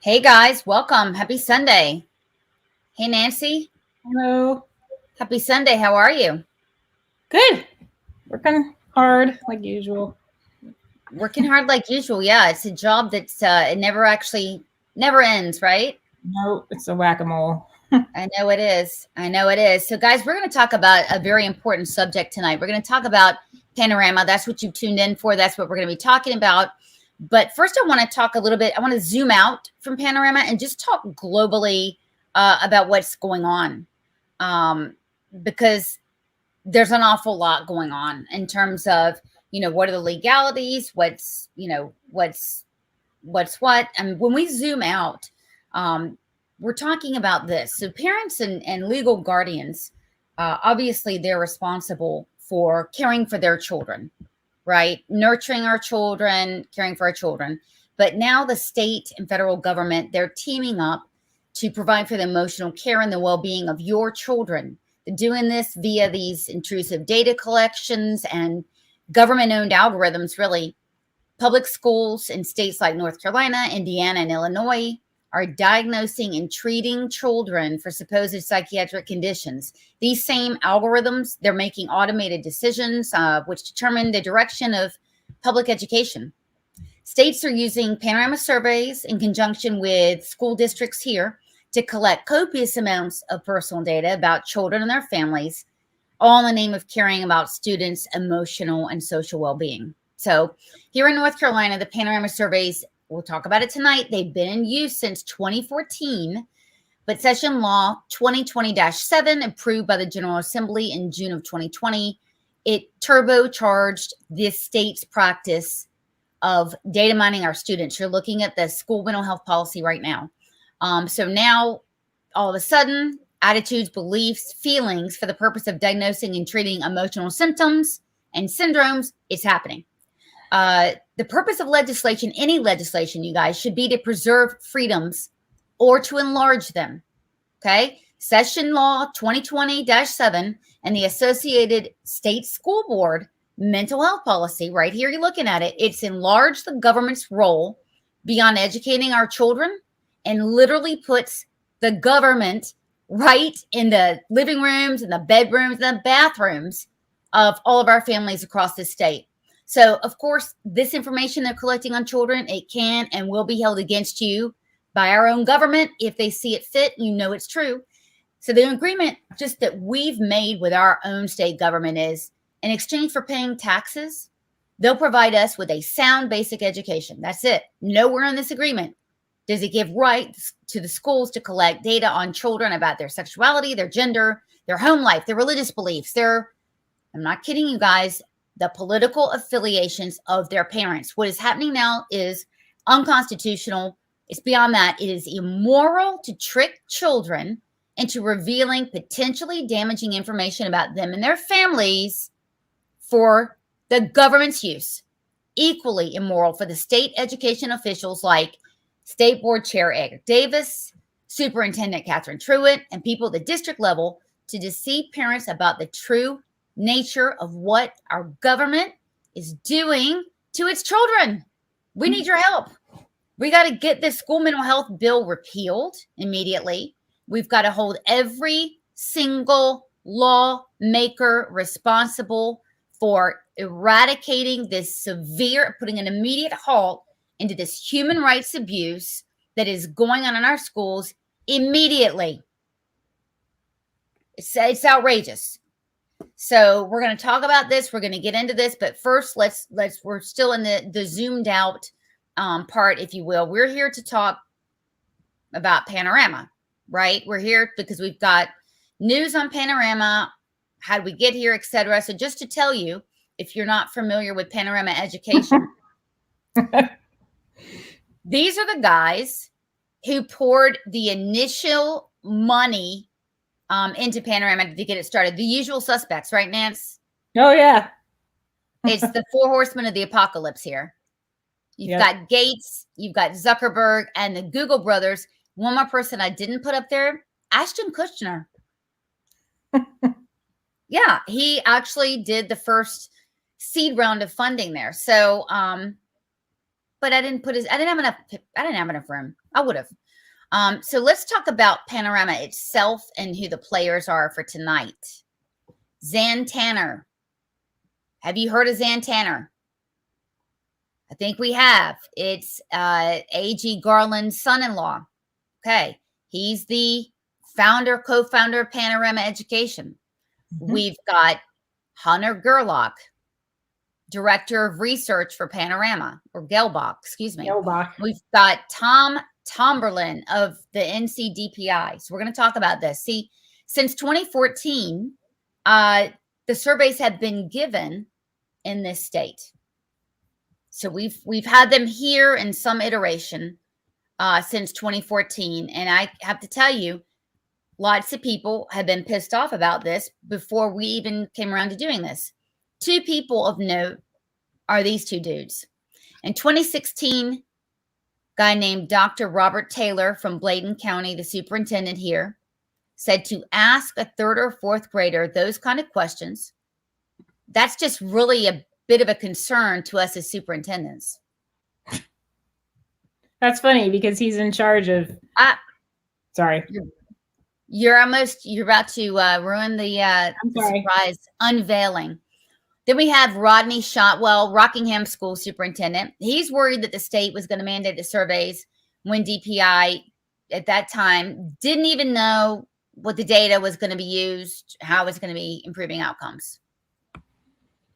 Hey guys, welcome. Happy Sunday. Hey Nancy, Hello. happy Sunday. How are you? Good. Working hard like usual. Working hard like usual. Yeah, it's a job that's it never ends, right? No, it's a whack-a-mole. I know it is. I know it is. So guys, we're going to talk about a very important subject tonight. We're going to talk about Panorama. That's what you tuned in for. That's what we're going to be talking about. But first I want to talk a little bit. I want to zoom out from Panorama and just talk globally about what's going on. Because there's an awful lot going on in terms of what are the legalities, what's what. And when we zoom out, we're talking about this. So parents and legal guardians, obviously they're responsible for caring for their children, right? Nurturing our children, caring for our children. But now the state and federal government, they're teaming up to provide for the emotional care and the well-being of your children. They're doing this via these intrusive data collections and government-owned algorithms, really. Public schools in states like North Carolina, Indiana, and Illinois are diagnosing and treating children for supposed psychiatric conditions. These same algorithms, they're making automated decisions which determine the direction of public education. States are using panorama surveys in conjunction with school districts here to collect copious amounts of personal data about children and their families, all in the name of caring about students' emotional and social well-being. So here in North Carolina, the panorama surveys, we'll talk about it tonight, they've been in use since 2014, but Session Law 2020-7, approved by the General Assembly in June of 2020, it turbocharged this state's practice of data mining our students. You're looking at the school mental health policy right now. So now, all of a sudden, attitudes, beliefs, feelings for the purpose of diagnosing and treating emotional symptoms and syndromes is happening. The purpose of legislation, any legislation, you guys, should be to preserve freedoms or to enlarge them. Okay? Session Law 2020-7 and the Associated State School Board mental health policy, right here, you're looking at it, it's enlarged the government's role beyond educating our children and literally puts the government right in the living rooms and the bedrooms and the bathrooms of all of our families across the state. So, of course, this information they're collecting on children, it can and will be held against you by our own government if they see it fit. You know it's true. So the agreement just that we've made with our own state government is, in exchange for paying taxes, they'll provide us with a sound basic education. That's it. Nowhere in this agreement does it give rights to the schools to collect data on children about their sexuality, their gender, their home life, their religious beliefs, I'm not kidding you guys, the political affiliations of their parents. What is happening now is unconstitutional. It's beyond that. It is immoral to trick children into revealing potentially damaging information about them and their families for the government's use. Equally immoral for the state education officials like State Board Chair Edgar Davis, Superintendent Catherine Truitt, and people at the district level to deceive parents about the true nature of what our government is doing to its children. We need your help. We got to get this school mental health bill repealed immediately. We've got to hold every single lawmaker responsible for eradicating this severe, putting an immediate halt into this human rights abuse that is going on in our schools immediately. It's outrageous. So we're going to talk about this. We're going to get into this, but first, we're still in the zoomed out part, if you will. We're here to talk about Panorama, right? We're here because we've got news on Panorama, how did we get here, etc. So just to tell you, if you're not familiar with Panorama Education, these are the guys who poured the initial money into Panorama to get it started. The usual suspects, right, Nance? Oh, yeah. It's the four horsemen of the apocalypse here. You've got Gates, you've got Zuckerberg, and the Google brothers. One more person I didn't put up there, Ashton Kutcher. Yeah, he actually did the first seed round of funding there. So but I didn't have enough room. I would have. So let's talk about Panorama itself and who the players are for tonight. Zan Tanner. Have you heard of Zan Tanner? I think we have. It's A.G. Garland's son-in-law. Okay. He's the co-founder of Panorama Education. Mm-hmm. We've got Hunter Gerlach, Director of Research for Panorama, or Gelbach, excuse me. Gelbach. We've got Tom Tomberlin of the NCDPI. So we're going to talk about this. See, since 2014, the surveys have been given in this state. So we've had them here in some iteration since 2014. And I have to tell you, lots of people have been pissed off about this before we even came around to doing this. 2 people of note are these 2 dudes. In 2016, guy named Dr. Robert Taylor from Bladen County, the superintendent here, said to ask a 3rd or 4th grader those kind of questions, that's just really a bit of a concern to us as superintendents. That's funny because he's in charge of. Sorry. You're about to ruin the surprise unveiling. Then we have Rodney Shotwell, Rockingham School Superintendent. He's worried that the state was going to mandate the surveys when DPI at that time didn't even know what the data was going to be used, how it's going to be improving outcomes.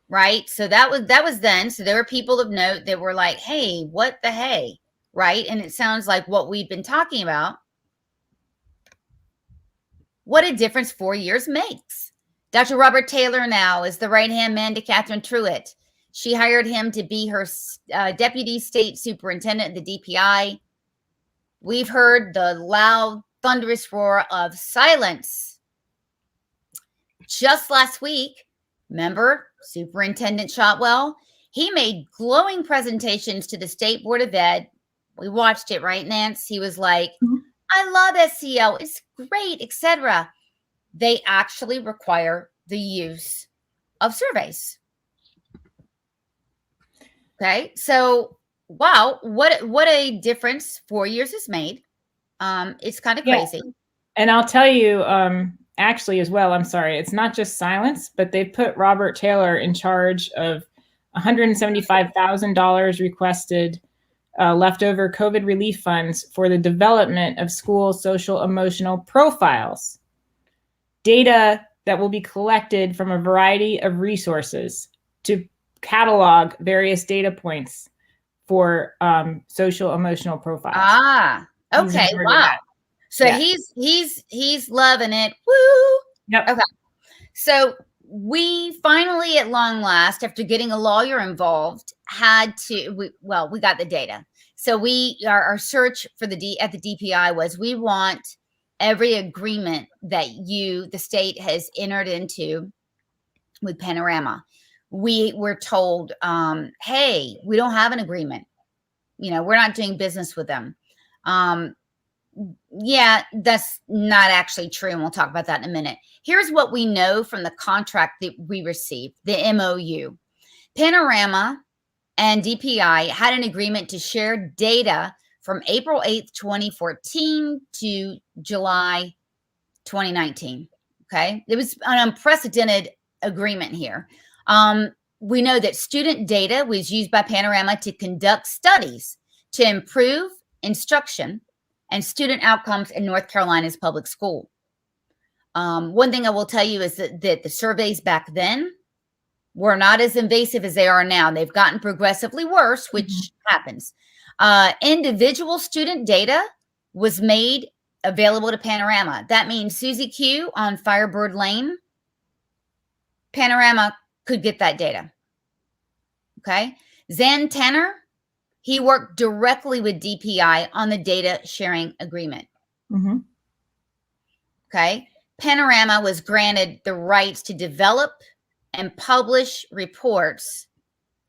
Right? So that was then. So there were people of note that were like, hey, what the hey? Right? And it sounds like what we've been talking about. What a difference 4 years makes. Dr. Robert Taylor now is the right-hand man to Catherine Truitt. She hired him to be her deputy state superintendent at the DPI. We've heard the loud, thunderous roar of silence. Just last week, remember Superintendent Shotwell? He made glowing presentations to the State Board of Ed. We watched it, right, Nance? He was like, I love SEL. It's great, etc. They actually require the use of surveys. Okay, so wow, what a difference 4 years has made. It's kind of crazy. Yeah. And I'll tell you, actually as well, I'm sorry, it's not just silence, but they put Robert Taylor in charge of $175,000 requested leftover COVID relief funds for the development of school social emotional profiles. Data that will be collected from a variety of resources to catalog various data points for social emotional profiles. Ah, okay, wow. So yeah. he's loving it. Woo! Yep. Okay. So we finally, at long last, after getting a lawyer involved, we got the data. So our search for at the DPI was, we want every agreement that the state has entered into with Panorama. We were told, hey, we don't have an agreement. We're not doing business with them. Yeah, that's not actually true. And we'll talk about that in a minute. Here's what we know from the contract that we received, the MOU. Panorama and DPI had an agreement to share data from April 8th, 2014 to July 2019. Okay. It was an unprecedented agreement here. We know that student data was used by Panorama to conduct studies to improve instruction and student outcomes in North Carolina's public school. One thing I will tell you is that the surveys back then were not as invasive as they are now. They've gotten progressively worse, which happens. Individual student data was made available to Panorama. That means Susie Q on Firebird Lane, Panorama could get that data. Okay. Zan Tanner, he worked directly with DPI on the data sharing agreement. Mm-hmm. Okay. Panorama was granted the rights to develop and publish reports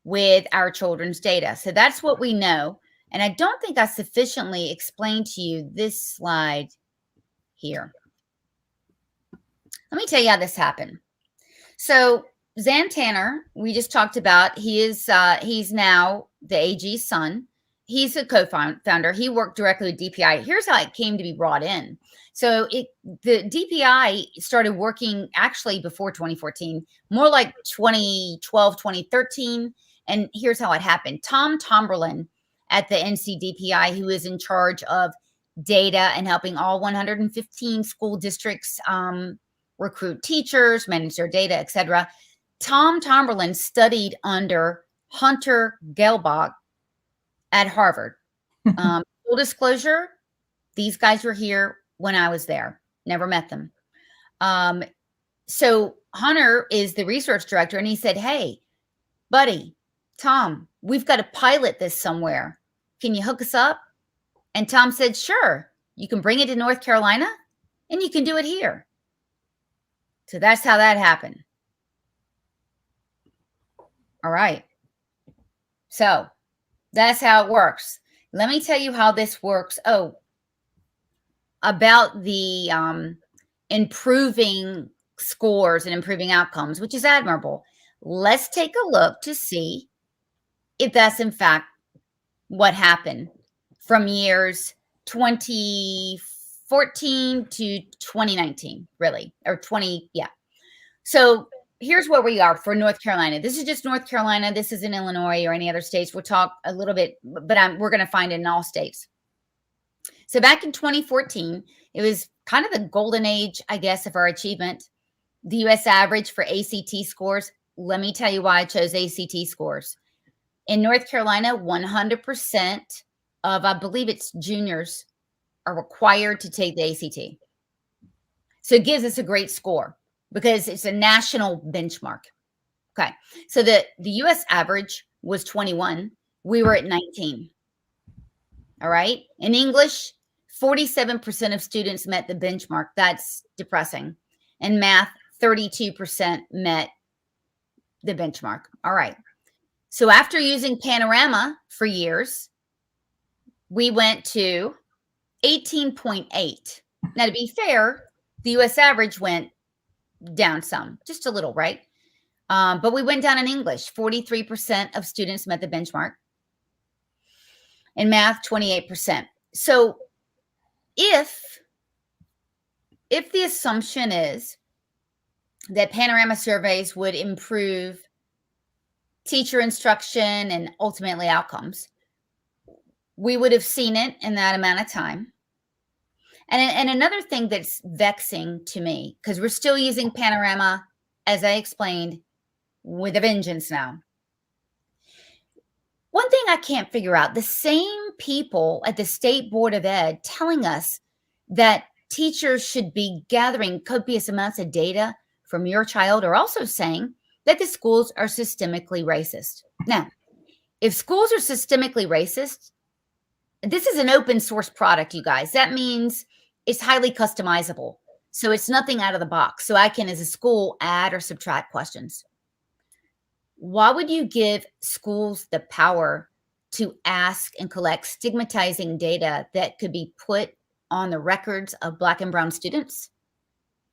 with our children's data. So that's what we know. And I don't think I sufficiently explained to you this slide here. Let me tell you how this happened. So Zan Tanner, we just talked about, he's now the AG's son. he's a co-founder. He worked directly with DPI. Here's how it came to be brought in. So the DPI started working actually before 2014, more like 2012, 2013. And here's how it happened. Tom Tomberlin at the NCDPI, who is in charge of data and helping all 115 school districts recruit teachers, manage their data, etc. Tom Tomberlin studied under Hunter Gelbach at Harvard. Full disclosure, these guys were here when I was there. Never met them. So Hunter is the research director, and he said, hey, buddy, Tom, we've got to pilot this somewhere. Can you hook us up? And Tom said, sure. You can bring it to North Carolina, and you can do it here. So that's how that happened. All right. So that's how it works. Let me tell you how this works. Oh, about the improving scores and improving outcomes, which is admirable. Let's take a look to see if that's in fact what happened from years 2014 to 2019, really, or 20, yeah. So here's where we are for North Carolina. This is just North Carolina. This isn't Illinois or any other states. We'll talk a little bit, but we're going to find it in all states. So back in 2014, it was kind of the golden age, I guess, of our achievement. The U.S. average for ACT scores. Let me tell you why I chose ACT scores. In North Carolina, 100% of, I believe it's juniors, are required to take the ACT. So it gives us a great score because it's a national benchmark. Okay. So the U.S. average was 21. We were at 19. All right. In English, 47% of students met the benchmark. That's depressing. In math, 32% met the benchmark. All right. So after using Panorama for years, we went to 18.8. Now, to be fair, the U.S. average went down some, just a little, right? But we went down in English. 43% of students met the benchmark. In math, 28%. So if the assumption is that Panorama surveys would improve teacher instruction and ultimately outcomes, we would have seen it in that amount of time. And another thing that's vexing to me, because we're still using Panorama, as I explained, with a vengeance now. One thing I can't figure out, the same people at the State Board of Ed telling us that teachers should be gathering copious amounts of data from your child are also saying that the schools are systemically racist. Now, if schools are systemically racist, this is an open source product, you guys. That means it's highly customizable. So it's nothing out of the box. So I can, as a school, add or subtract questions. Why would you give schools the power to ask and collect stigmatizing data that could be put on the records of Black and brown students?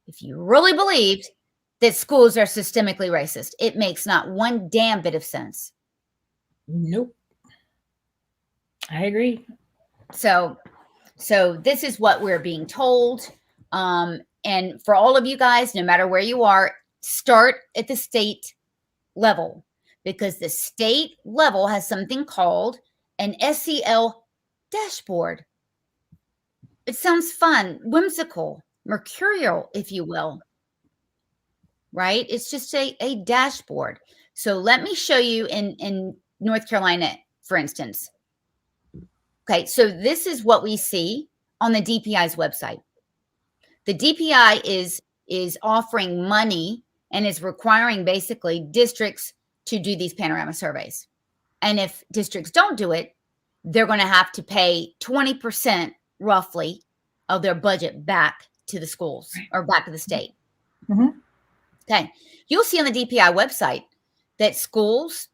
If you really believed that schools are systemically racist, it makes not one damn bit of sense. Nope. I agree. So this is what we're being told. And for all of you guys, no matter where you are, start at the state level, because the state level has something called an SEL dashboard. It sounds fun, whimsical, mercurial, if you will, right? It's just a dashboard. So let me show you in North Carolina, for instance. Okay, so this is what we see on the DPI's website. The DPI is offering money and is requiring basically districts to do these Panorama surveys. And if districts don't do it, they're going to have to pay 20% roughly of their budget back to the schools or back to the state. Mm-hmm. Okay. You'll see on the DPI website that schools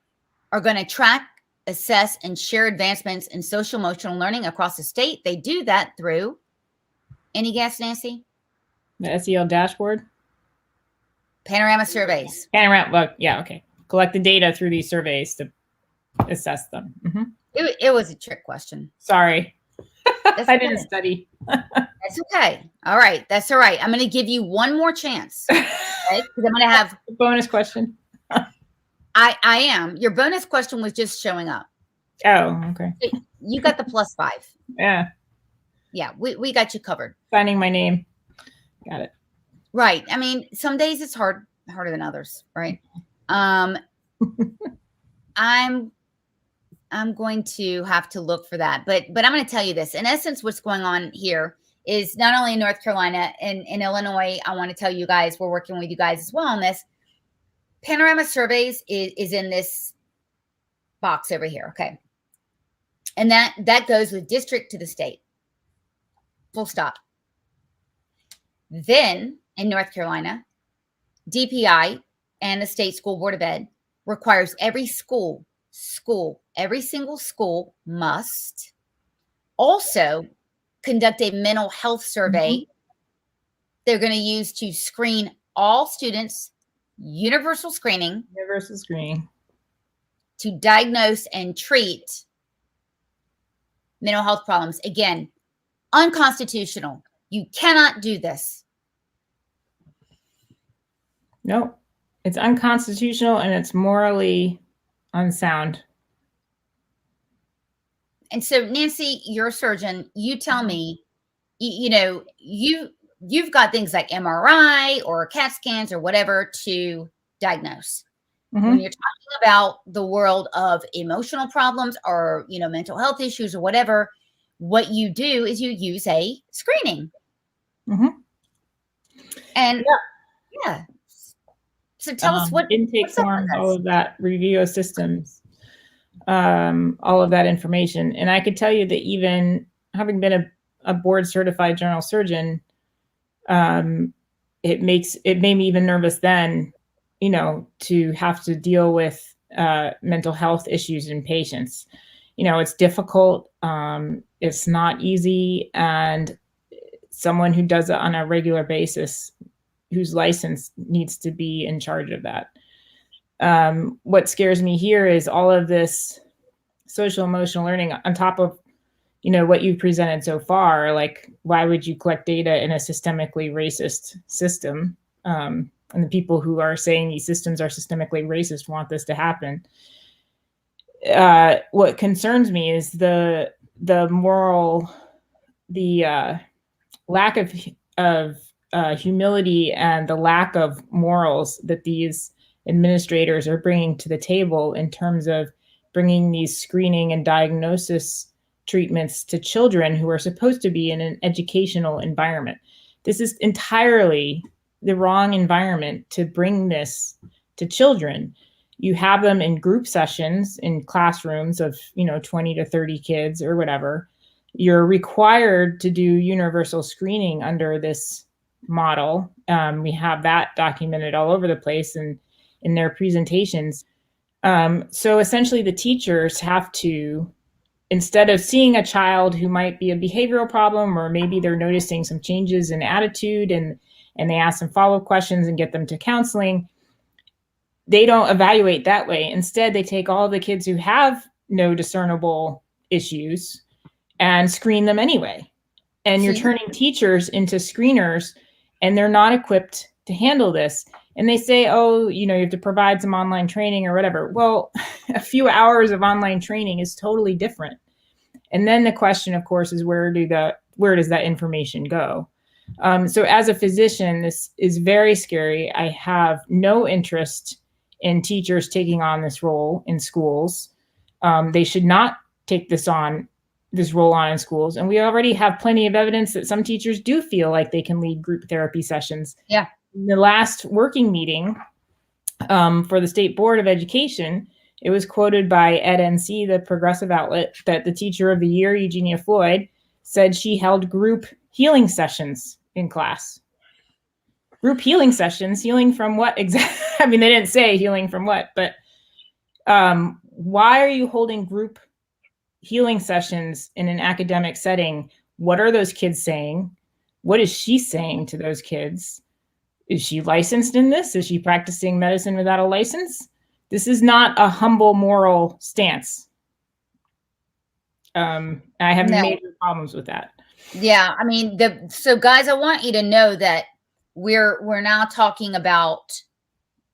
are going to track, assess, and share advancements in social emotional learning across the state. They do that through, any guess, Nancy? The SEL dashboard? Panorama surveys. Panorama, well, yeah, okay. Collect the data through these surveys to assess them. Mm-hmm. It was a trick question. Sorry. That's I okay. didn't study. That's okay. All right. That's all right. I'm going to give you one more chance. Okay? Because I'm going to have bonus question. I am. Your bonus question was just showing up. Oh, okay. You got the +5. Yeah. Yeah, we got you covered. Signing my name. Got it. Right. I mean, some days it's harder than others, right? I'm going to have to look for that. But I'm going to tell you this. In essence, what's going on here is not only in North Carolina and in Illinois, I want to tell you guys, we're working with you guys as well on this. Panorama Surveys is in this box over here, okay? And that goes with district to the state. Full stop. Then in North Carolina, DPI and the State School Board of Ed requires every school, every single school must also conduct a mental health survey they're going to use to screen all students, universal screening, to diagnose and treat mental health problems. Again, unconstitutional. You cannot do this. No, it's unconstitutional and it's morally unsound. And so, Nancy, you're a surgeon. You tell me, you've got things like MRI or CAT scans or whatever to diagnose. When you're talking about the world of emotional problems or, mental health issues or whatever, what you do is you use a screening. And yeah. So tell us what intake forms, all of that, review of systems, all of that information. And I could tell you that even having been a board certified general surgeon, it made me even nervous then, to have to deal with mental health issues in patients. It's difficult. It's not easy. And someone who does it on a regular basis, whose license needs to be in charge of that. What scares me here is all of this social emotional learning on top of, what you've presented so far. Like, why would you collect data in a systemically racist system? And the people who are saying these systems are systemically racist want this to happen. What concerns me is the lack of humility and the lack of morals that these administrators are bringing to the table in terms of bringing these screening and diagnosis treatments to children who are supposed to be in an educational environment. This is entirely the wrong environment to bring this to children. You have them in group sessions in classrooms of 20 to 30 kids or whatever. You're required to do universal screening under this model. We have that documented all over the place and in their presentations. So essentially the teachers have to, instead of seeing a child who might be a behavioral problem, or maybe they're noticing some changes in attitude and they ask some follow-up questions and get them to counseling, they don't evaluate that way. Instead, they take all the kids who have no discernible issues and screen them anyway. And you're turning teachers into screeners, and they're not equipped to handle this. And they say, oh, you have to provide some online training or whatever. Well, a few hours of online training is totally different. And then the question, of course, is where does that information go? So as a physician, this is very scary. I have no interest in teachers taking on this role in schools. They should not take this role on in schools. And we already have plenty of evidence that some teachers do feel like they can lead group therapy sessions. Yeah. In the last working meeting for the State Board of Education, it was quoted by EdNC, the progressive outlet, that the teacher of the year, Eugenia Floyd, said she held group healing sessions in class. Group healing sessions, healing from what exactly? I mean, they didn't say healing from what, but why are you holding group healing sessions in an academic setting? What are those kids saying? What is she saying to those kids? Is she licensed in this? Is she practicing medicine without a license? This is not a humble moral stance. I have No. major problems with that. Yeah, I mean, so guys, I want you to know that we're now talking about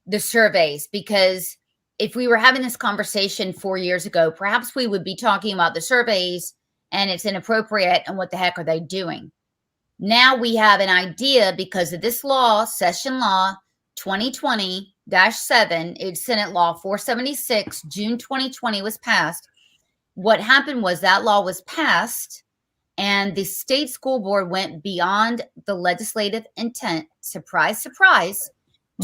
the surveys, because if we were having this conversation 4 years ago, perhaps we would be talking about the surveys and it's inappropriate and what the heck are they doing? Now we have an idea because of this law, Session Law 2020-7, it's Senate Law 476, June 2020 was passed. What happened was that law was passed and the state school board went beyond the legislative intent, surprise, surprise,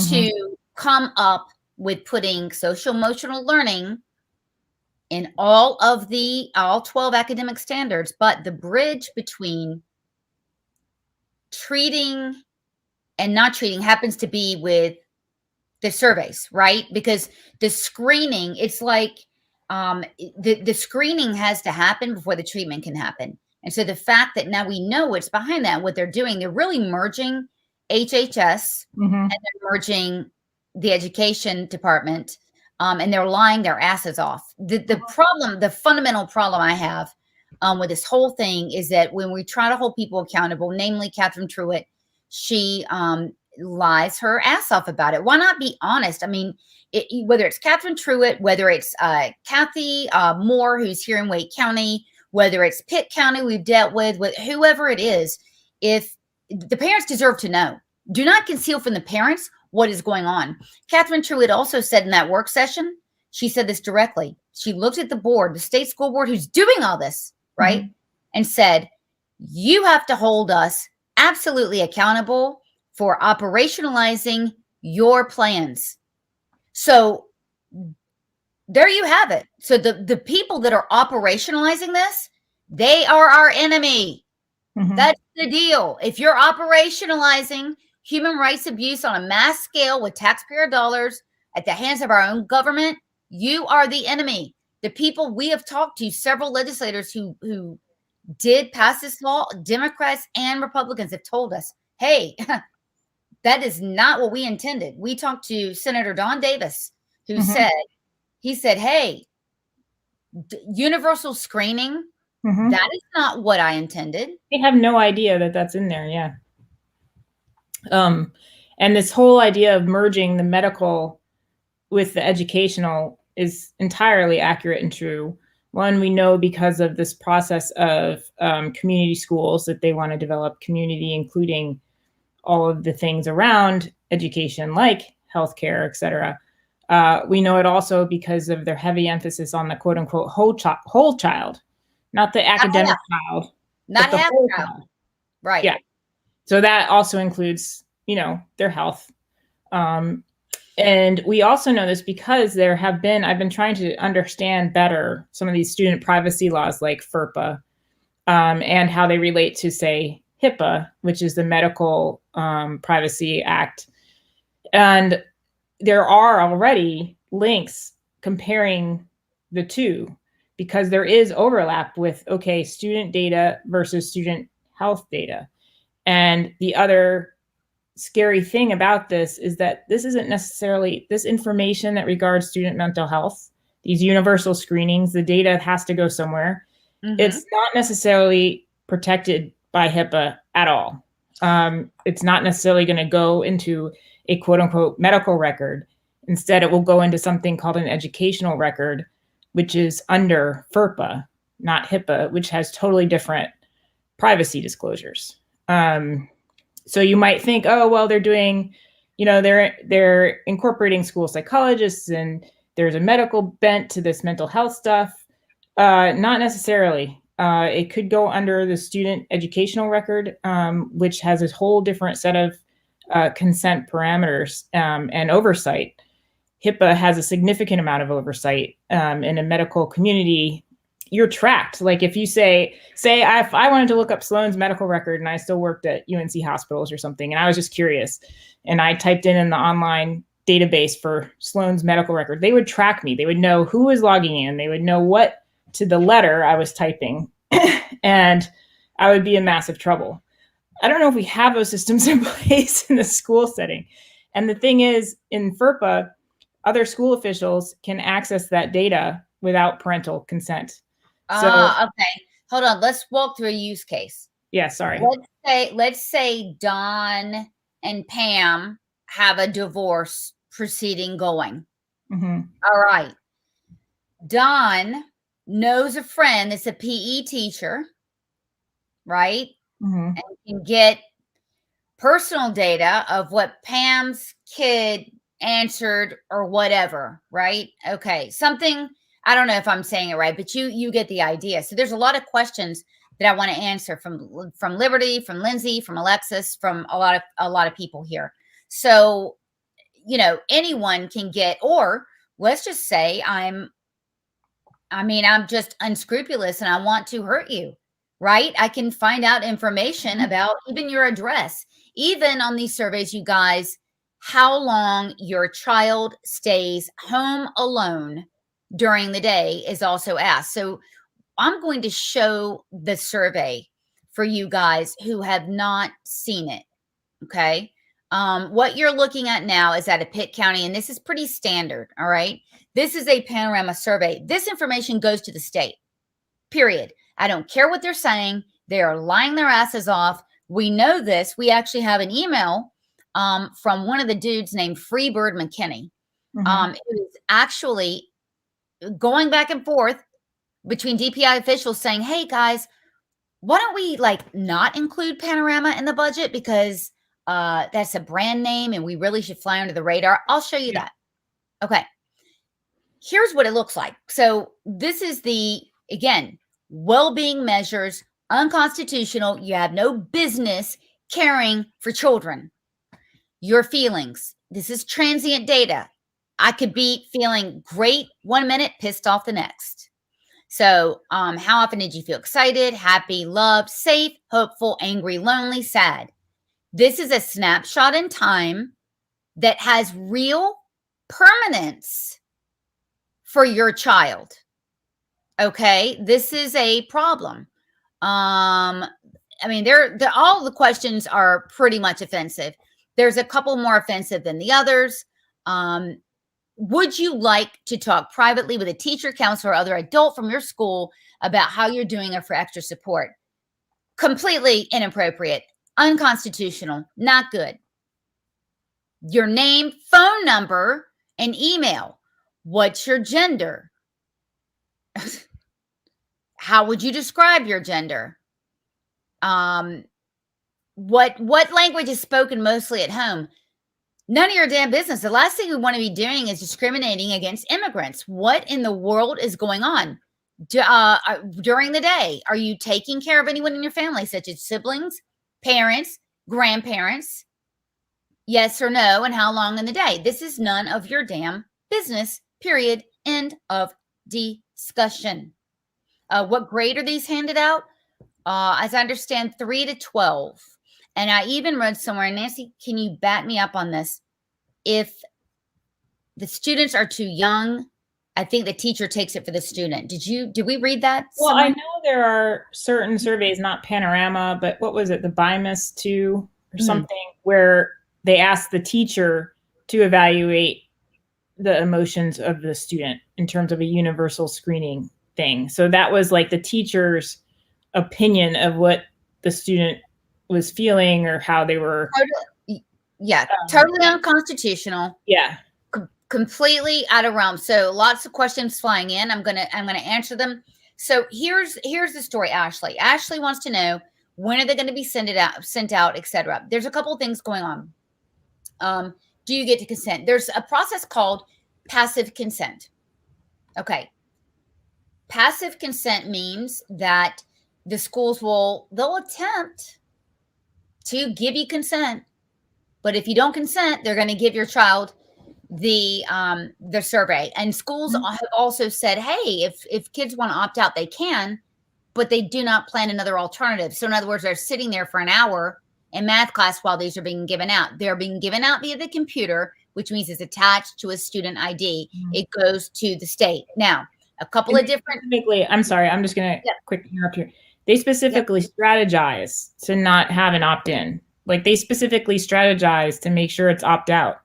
to come up with putting social emotional learning in all 12 academic standards, but the bridge between treating and not treating happens to be with the surveys, right? Because the screening, it's like the screening has to happen before the treatment can happen. And so the fact that now we know what's behind that, what they're doing, they're really merging HHS and they're merging the education department, and they're lying their asses off. The problem, the fundamental problem I have with this whole thing is that when we try to hold people accountable, namely Catherine Truitt, she lies her ass off about it. Why not be honest? I mean, whether it's Catherine Truitt, whether it's Kathy Moore, who's here in Wake County, whether it's Pitt County we've dealt with whoever it is, if the parents deserve to know, do not conceal from the parents what is going on. Catherine Truitt also said in that work session, she said this directly. She looked at the board, the state school board who's doing all this, right? And said, you have to hold us absolutely accountable for operationalizing your plans. So there you have it. So the people that are operationalizing this, they are our enemy. That's the deal. If you're operationalizing human rights abuse on a mass scale with taxpayer dollars at the hands of our own government, you are the enemy. The people we have talked to, several legislators who did pass this law, Democrats and Republicans, have told us, hey, that is not what we intended. We talked to Senator Don Davis, who said, hey, universal screening, that is not what I intended. They have no idea that that's in there. Yeah. And this whole idea of merging the medical with the educational is entirely accurate and true. One, we know because of this process of community schools that they want to develop community, including all of the things around education, like healthcare, et cetera. We know it also because of their heavy emphasis on the quote unquote whole child, not the academic child, not but the half whole child. child. Right. Yeah. So that also includes, their health. And we also know this because I've been trying to understand better some of these student privacy laws like FERPA, and how they relate to, say, HIPAA, which is the Medical Privacy Act. And there are already links comparing the two because there is overlap with, student data versus student health data. And the other scary thing about this is that this isn't necessarily this information that regards student mental health, these universal screenings, the data has to go somewhere. It's not necessarily protected by HIPAA at all. It's not necessarily going to go into a quote unquote medical record. Instead, it will go into something called an educational record, which is under FERPA, not HIPAA, which has totally different privacy disclosures. So you might think, oh, well, they're doing, they're incorporating school psychologists and there's a medical bent to this mental health stuff. Not necessarily. It could go under the student educational record, which has a whole different set of consent parameters and oversight. HIPAA has a significant amount of oversight in a medical community. You're tracked. Like if you say if I wanted to look up Sloan's medical record and I still worked at UNC hospitals or something, and I was just curious, and I typed in the online database for Sloan's medical record, they would track me. They would know who was logging in. They would know what to the letter I was typing, and I would be in massive trouble. I don't know if we have those systems in place in the school setting. And the thing is, in FERPA, other school officials can access that data without parental consent. So Okay. Hold on. Let's walk through a use case. yeah, sorry. Let's say Don and Pam have a divorce proceeding going. Mm-hmm. All right. Don knows a friend that's a PE teacher, right? Mm-hmm. And can get personal data of what Pam's kid answered or whatever, right? Okay. Something, I don't know if I'm saying it right, but you get the idea. So there's a lot of questions that I want to answer from Liberty, from Lindsay, from Alexis, from a lot of people here. So, anyone can get, or let's just say I'm just unscrupulous and I want to hurt you, right? I can find out information about even your address, even on these surveys, you guys, how long your child stays home alone during the day is also asked. So I'm going to show the survey for you guys who have not seen it. Okay. What you're looking at now is out of Pitt County, and this is pretty standard. All right. This is a Panorama survey. This information goes to the state, period. I don't care what they're saying. They are lying their asses off. We know this. We actually have an email from one of the dudes named Freebird McKinney, who's actually going back and forth between DPI officials saying, hey, guys, why don't we not include Panorama in the budget because that's a brand name and we really should fly under the radar. I'll show you that. Okay. Here's what it looks like. So this is again, well-being measures, unconstitutional. You have no business caring for children. Your feelings. This is transient data. I could be feeling great 1 minute, pissed off the next. So how often did you feel excited, happy, loved, safe, hopeful, angry, lonely, sad? This is a snapshot in time that has real permanence for your child. Okay, this is a problem. All the questions are pretty much offensive. There's a couple more offensive than the others. Would you like to talk privately with a teacher, counselor, or other adult from your school about how you're doing or for extra support? Completely inappropriate, unconstitutional, not good. Your name, phone number, and email. What's your gender? How would you describe your gender? What language is spoken mostly at home? None of your damn business. The last thing we want to be doing is discriminating against immigrants. What in the world is going on during the day? Are you taking care of anyone in your family, such as siblings, parents, grandparents? Yes or no, and how long in the day? This is none of your damn business, period. End of discussion. What grade are these handed out? As I understand, 3 to 12. And I even read somewhere, Nancy, can you back me up on this? If the students are too young, I think the teacher takes it for the student. Did we read that? Well, somewhere? I know there are certain surveys, not Panorama, but what was it, the BIMUS 2 or something, where they asked the teacher to evaluate the emotions of the student in terms of a universal screening thing. So that was like the teacher's opinion of what the student was feeling or how they were. Totally unconstitutional. Yeah. Completely out of realm. So lots of questions flying in. I'm gonna answer them. So here's the story, Ashley. Ashley wants to know, when are they going to be sent out, etc. There's a couple of things going on. Do you get to consent? There's a process called passive consent. Okay. Passive consent means that the schools they'll attempt to give you consent, but if you don't consent, they're going to give your child the survey. And schools have also said, hey, if kids want to opt out, they can, but they do not plan another alternative. So in other words, they're sitting there for an hour in math class while these are being given out. They're being given out via the computer, which means it's attached to a student ID. It goes to the state. Now, a couple of different. I'm sorry, I'm just going to quick interrupt here. They specifically strategize to not have an opt-in. Like they specifically strategize to make sure it's opt-out,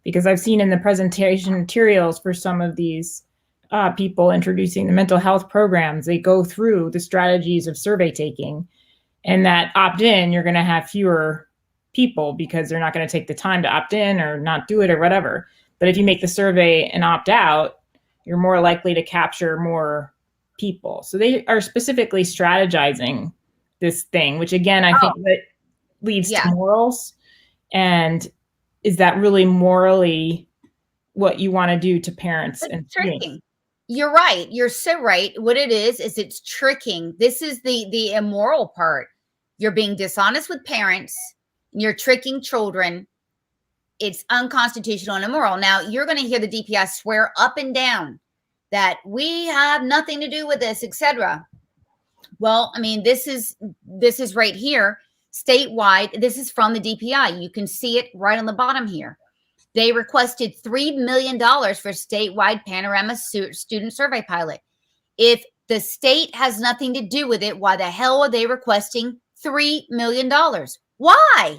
because I've seen in the presentation materials for some of these people introducing the mental health programs. They go through the strategies of survey taking, and that opt in, you're going to have fewer people because they're not going to take the time to opt in or not do it or whatever. But if you make the survey and opt out, you're more likely to capture more people. So they are specifically strategizing this thing, which again, I think that leads to morals. And is that really morally what you want to do to parents and students? You're right. You're so right. What it is it's tricking. This is the immoral part. You're being dishonest with parents. You're tricking children. It's unconstitutional and immoral. Now, you're going to hear the DPI swear up and down that we have nothing to do with this, etc. Well, I mean, this is right here, statewide. This is from the DPI. You can see it right on the bottom here. They requested $3 million for statewide Panorama student survey pilot. If the state has nothing to do with it, why the hell are they requesting $3 million? Why?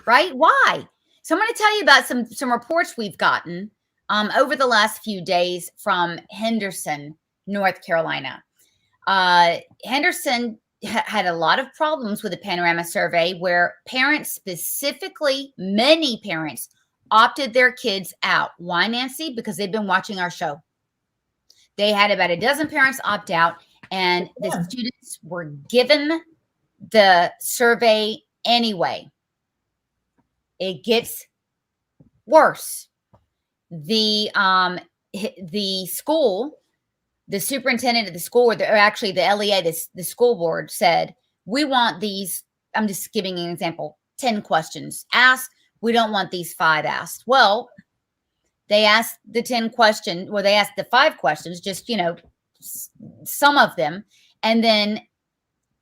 Right? Why? So I'm going to tell you about some reports we've gotten over the last few days from Henderson, North Carolina. Henderson had a lot of problems with the Panorama survey where parents, specifically many parents, opted their kids out. Why, Nancy? Because they've been watching our show. They had about a dozen parents opt out, and the students were given the survey anyway. It gets worse. The school, the superintendent of the school, or actually the LEA, the school board said, we want these, I'm just giving an example, 10 questions asked. We don't want these 5 asked. Well, they asked the 10 questions, well, they asked the 5 questions, just, some of them. And then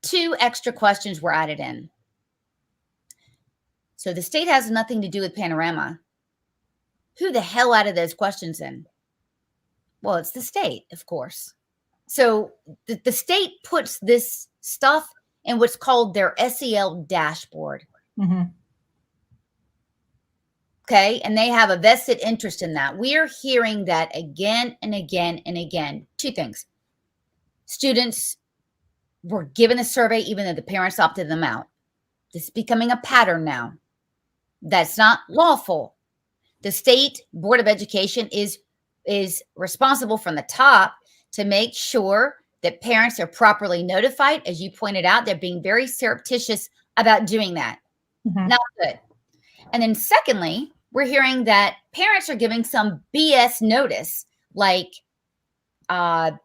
2 extra questions were added in. So the state has nothing to do with Panorama. Who the hell added those questions in? Well, it's the state, of course. So the state puts this stuff in what's called their SEL dashboard. Mm-hmm. Okay. And they have a vested interest in that. We are hearing that again and again and again. 2 things. Students were given a survey even though the parents opted them out. This is becoming a pattern now. That's not lawful. The state board of education is responsible from the top to make sure that parents are properly notified. As you pointed out, they're being very surreptitious about doing that. Mm-hmm. Not good. And then secondly, we're hearing that parents are giving some BS notice, like a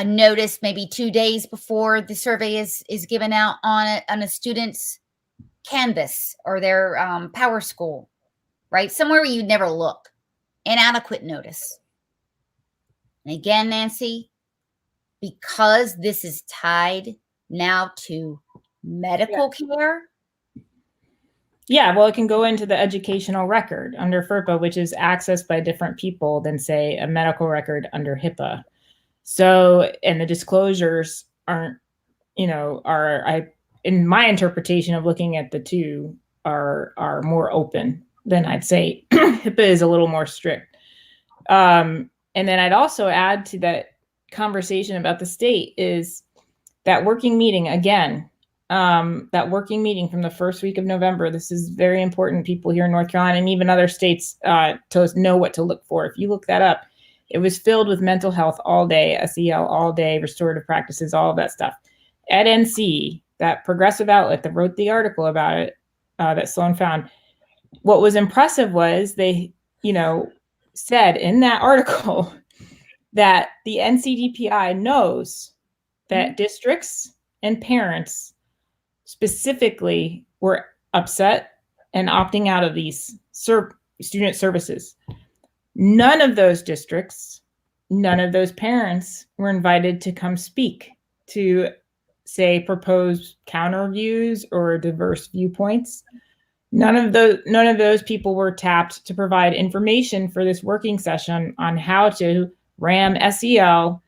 notice maybe 2 days before the survey is given out on a student's Canvas or their Power School, right? Somewhere where you'd never look. Inadequate notice. And again, Nancy, because this is tied now to medical care. Yeah, well, it can go into the educational record under FERPA, which is accessed by different people than, say, a medical record under HIPAA. So, and the disclosures aren't, in my interpretation of looking at the two, are more open than I'd say HIPAA is a little more strict. And then I'd also add to that conversation about the state is that working meeting again. That working meeting from the first week of November. This is very important. People here in North Carolina and even other states to know what to look for. If you look that up, it was filled with mental health all day, SEL all day, restorative practices, all of that stuff. At NC, that progressive outlet that wrote the article about it, that Sloan found, what was impressive was they, said in that article that the NCDPI knows that districts and parents specifically were upset and opting out of these student services. None of those districts, none of those parents were invited to come speak to, say, propose counter views or diverse viewpoints. None of those people were tapped to provide information for this working session on how to ram SEL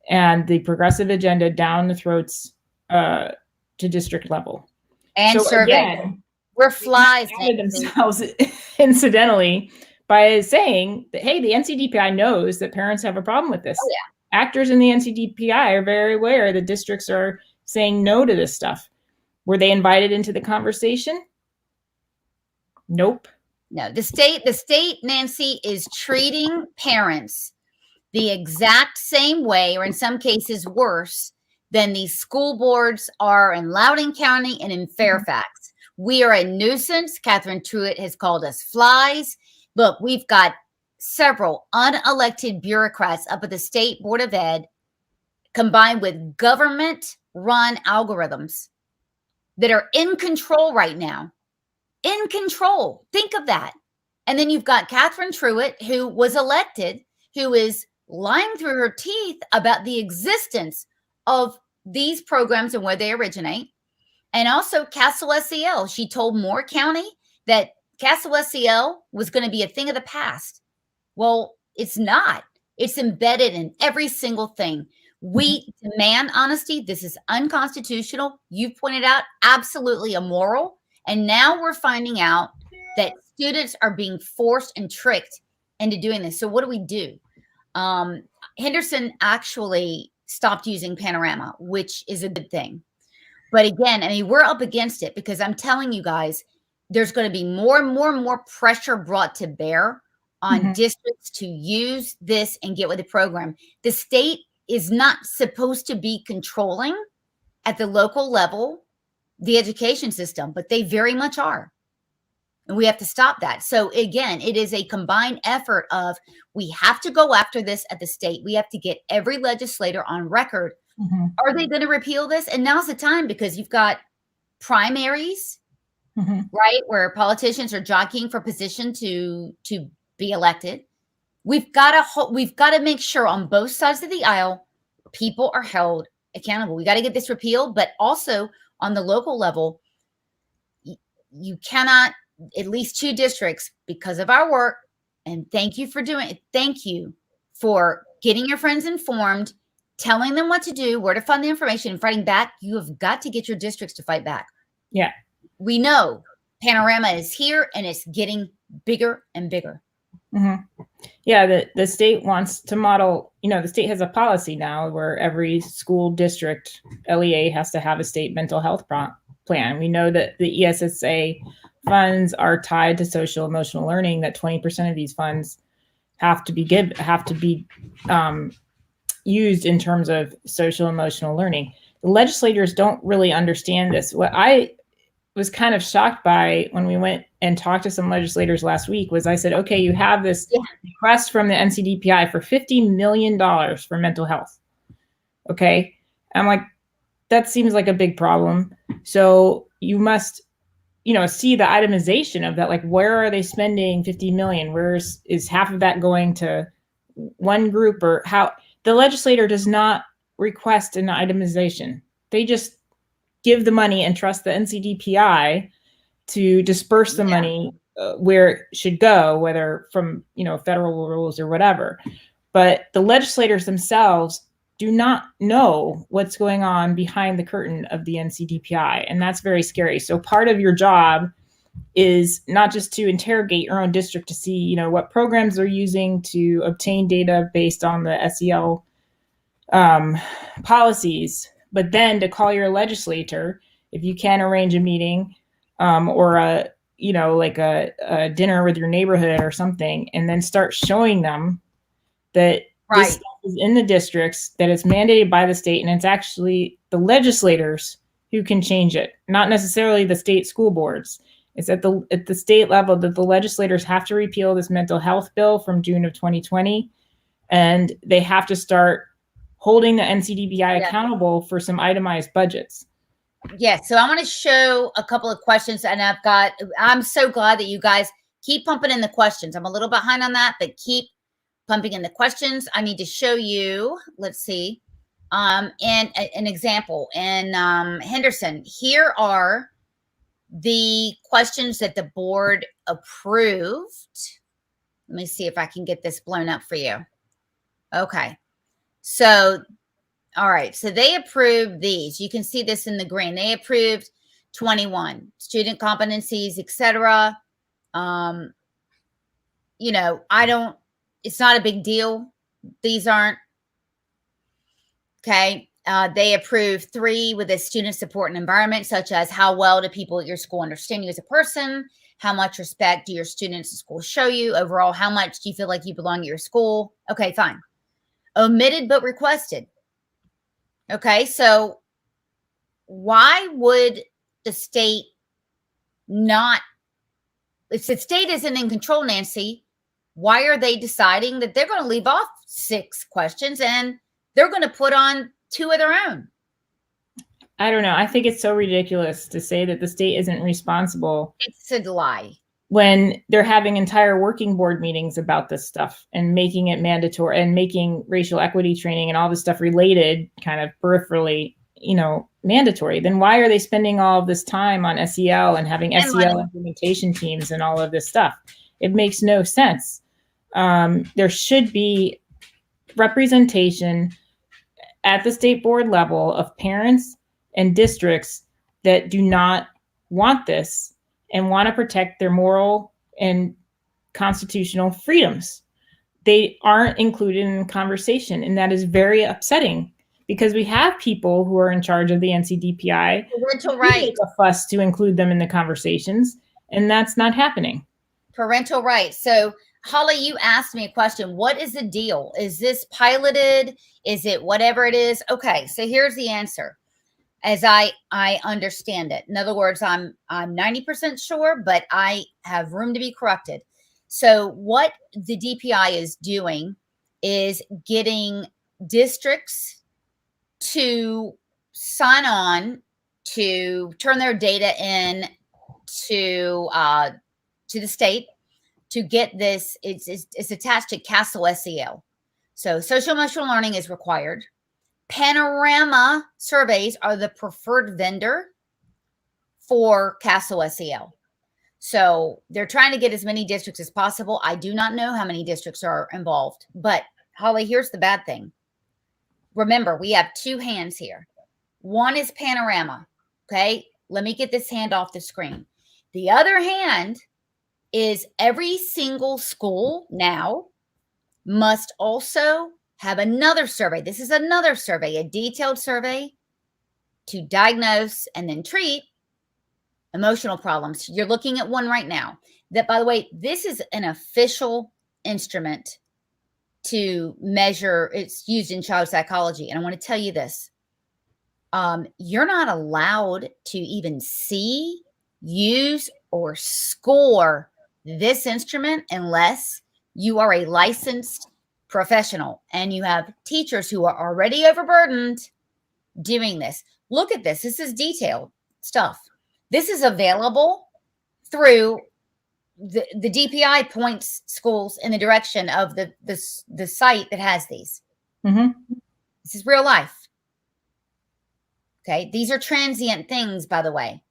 and the progressive agenda down the throats to district level. And so survey. Again, we're flies. They themselves, incidentally, by saying that, hey, the NCDPI knows that parents have a problem with this. Oh, yeah. Actors in the NCDPI are very aware that districts are saying no to this stuff. Were they invited into the conversation? Nope. No, the state, Nancy, is treating parents the exact same way, or in some cases worse, than these school boards are in Loudoun County and in Fairfax. We are a nuisance. Catherine Truitt has called us flies. Look, we've got several unelected bureaucrats up at the State Board of Ed, combined with government-run algorithms that are in control right now. In control. Think of that. And then you've got Catherine Truitt, who was elected, who is lying through her teeth about the existence of these programs and where they originate. And also Castle SEL. She told Moore County that Castle SEL was going to be a thing of the past. Well, it's not. It's embedded in every single thing. We demand honesty. This is unconstitutional. You've pointed out absolutely immoral. And now we're finding out that students are being forced and tricked into doing this. So what do? Henderson actually stopped using Panorama, which is a good thing. But again, I mean, we're up against it because I'm telling you guys, there's going to be more and more and more pressure brought to bear on districts to use this and get with the program. The state is not supposed to be controlling at the local level the education system, but they very much are. And we have to stop that. So again, it is a combined effort of, we have to go after this at the state. We have to get every legislator on record. Are they going to repeal this? And now's the time, because you've got primaries, right, where politicians are jockeying for position to be elected. We've got to make sure on both sides of the aisle, people are held accountable. We got to get this repealed, but also on the local level, you cannot, at least 2 districts, because of our work, and thank you for doing it. Thank you for getting your friends informed, telling them what to do, where to find the information, and fighting back. You have got to get your districts to fight back. Yeah. We know Panorama is here and it's getting bigger and bigger. Yeah, the state wants to model, the state has a policy now where every school district LEA has to have a state mental health plan. We know that the ESSA funds are tied to social emotional learning, that 20% of these funds have to be used in terms of social emotional learning. The legislators don't really understand this. What I was kind of shocked by when we went and talked to some legislators last week was, I said, okay, you have this request from the NCDPI for $50 million for mental health. Okay. I'm like, that seems like a big problem. So you must, see the itemization of that. Like, where are they spending 50 million? Is half of that going to one group, or how? The legislator does not request an itemization. They just give the money and trust the NCDPI to disperse the money where it should go, whether from, federal rules or whatever. But the legislators themselves do not know what's going on behind the curtain of the NCDPI. And that's very scary. So part of your job is not just to interrogate your own district to see, what programs they're using to obtain data based on the SEL policies, but then to call your legislator, if you can arrange a meeting or a dinner with your neighborhood or something, and then start showing them that this stuff is in the districts, that it's mandated by the state, and it's actually the legislators who can change it, not necessarily the state school boards. It's at the state level that the legislators have to repeal this mental health bill from June of 2020, and they have to start holding the NCDPI accountable for some itemized budgets. Yes. So I want to show a couple of questions, and I'm so glad that you guys keep pumping in the questions. I'm a little behind on that, but keep pumping in the questions. I need to show you, let's see, and an example in Henderson. Here are the questions that the board approved. Let me see if I can get this blown up for you. Okay. So, all right. So they approved these. You can see this in the green. They approved 21 student competencies, etc. it's not a big deal. These aren't, okay. They approve 3 with a student support and environment, such as how well do people at your school understand you as a person? How much respect do your students at school show you? Overall, how much do you feel like you belong at your school? Okay, fine. Omitted but requested. Okay, so why would the state not, if the state isn't in control, Nancy, why are they deciding that they're going to leave off 6 questions and they're going to put on 2 of their own? I don't know. I think it's so ridiculous to say that the state isn't responsible. It's a lie. When they're having entire working board meetings about this stuff and making it mandatory and making racial equity training and all this stuff related kind of peripherally, mandatory, then why are they spending all of this time on SEL and having SEL implementation teams and all of this stuff? It makes no sense. There should be representation at the state board level of parents and districts that do not want this and want to protect their moral and constitutional freedoms. They aren't included in the conversation, and that is very upsetting because we have people who are in charge of the NCDPI parental rights, make a fuss to include them in the conversations, and that's not happening. Parental rights. So Holly, you asked me a question. What is the deal? Is this piloted? Is it whatever it is? Okay, so here's the answer. As I understand it. In other words, I'm 90% sure, but I have room to be corrected. So what the DPI is doing is getting districts to sign on to turn their data in to the state to get this. It's attached to Castle SEL. So social emotional learning is required. Panorama surveys are the preferred vendor for Castle SEL. So they're trying to get as many districts as possible. I do not know how many districts are involved, but Holly, here's the bad thing. Remember, we have 2 hands here. One is Panorama. Okay. Let me get this hand off the screen. The other hand is every single school now must also have another survey. This is another survey, a detailed survey to diagnose and then treat emotional problems. You're looking at one right now. That, by the way, this is an official instrument to measure. It's used in child psychology. And I want to tell you this. You're not allowed to even see, use, or score this instrument unless you are a licensed professional and you have teachers who are already overburdened doing this. Look at this. This is detailed stuff. This is available through the DPI points schools in the direction of the site that has these. Mm-hmm. This is real life. Okay. These are transient things, by the way.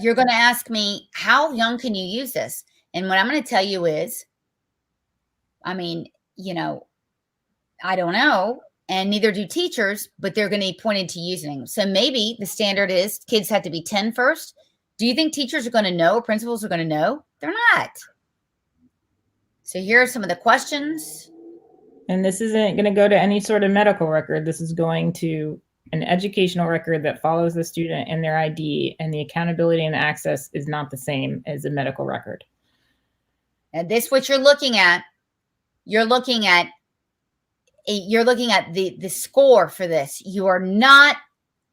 You're going to ask me, how young can you use this? And what I'm going to tell you is, I mean, I don't know, and neither do teachers, but they're going to be pointed to using them. So maybe the standard is kids have to be 10 first. Do you think teachers are going to know, or principals are going to know? They're not. So here are some of the questions. And this isn't going to go to any sort of medical record. This is going to an educational record that follows the student and their ID, and the accountability and access is not the same as a medical record. And this, what you're looking at, you're looking at the score for this. You are not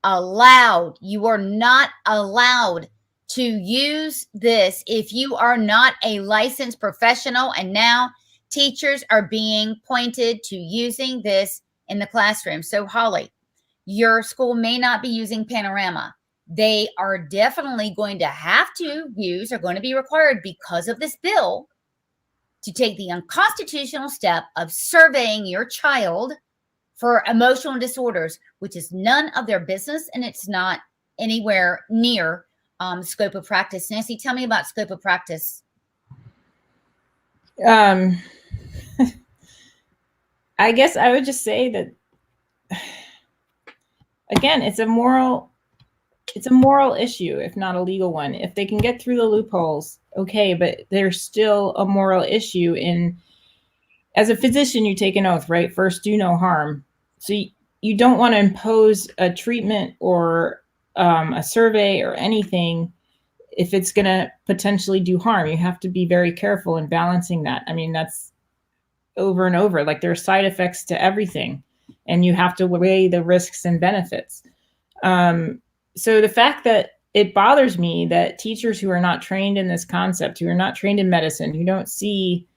allowed to use this if you are not a licensed professional. And now teachers are being pointed to using this in the classroom. So Holly, your school may not be using Panorama. They are definitely going to have to use, are going to be required because of this bill, to take the unconstitutional step of surveying your child for emotional disorders, which is none of their business, and it's not anywhere near scope of practice. Nancy, tell me about scope of practice. I guess I would just say that, again, it's a moral it's a moral issue, if not a legal one. If they can get through the loopholes, okay, but there's still a moral issue in, as a physician, you take an oath, right? First, do no harm. So you don't want to impose a treatment or a survey or anything if it's going to potentially do harm. You have to be very careful in balancing that. I mean, that's over and over. Like, there are side effects to everything, and you have to weigh the risks and benefits. So the fact that it bothers me that teachers who are not trained in this concept, who are not trained in medicine, who don't see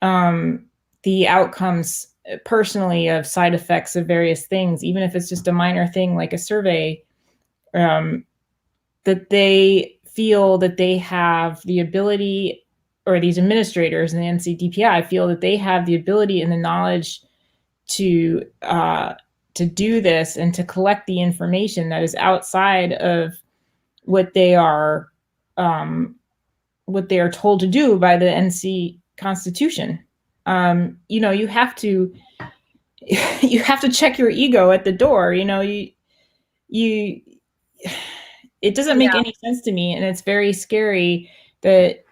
the outcomes personally of side effects of various things, even if it's just a minor thing like a survey, that they feel that they have the ability, or these administrators in the NCDPI feel that they have the ability and the knowledge to do this and to collect the information that is outside of what they are told to do by the NC Constitution. You have to check your ego at the door. It doesn't make any sense to me, and it's very scary that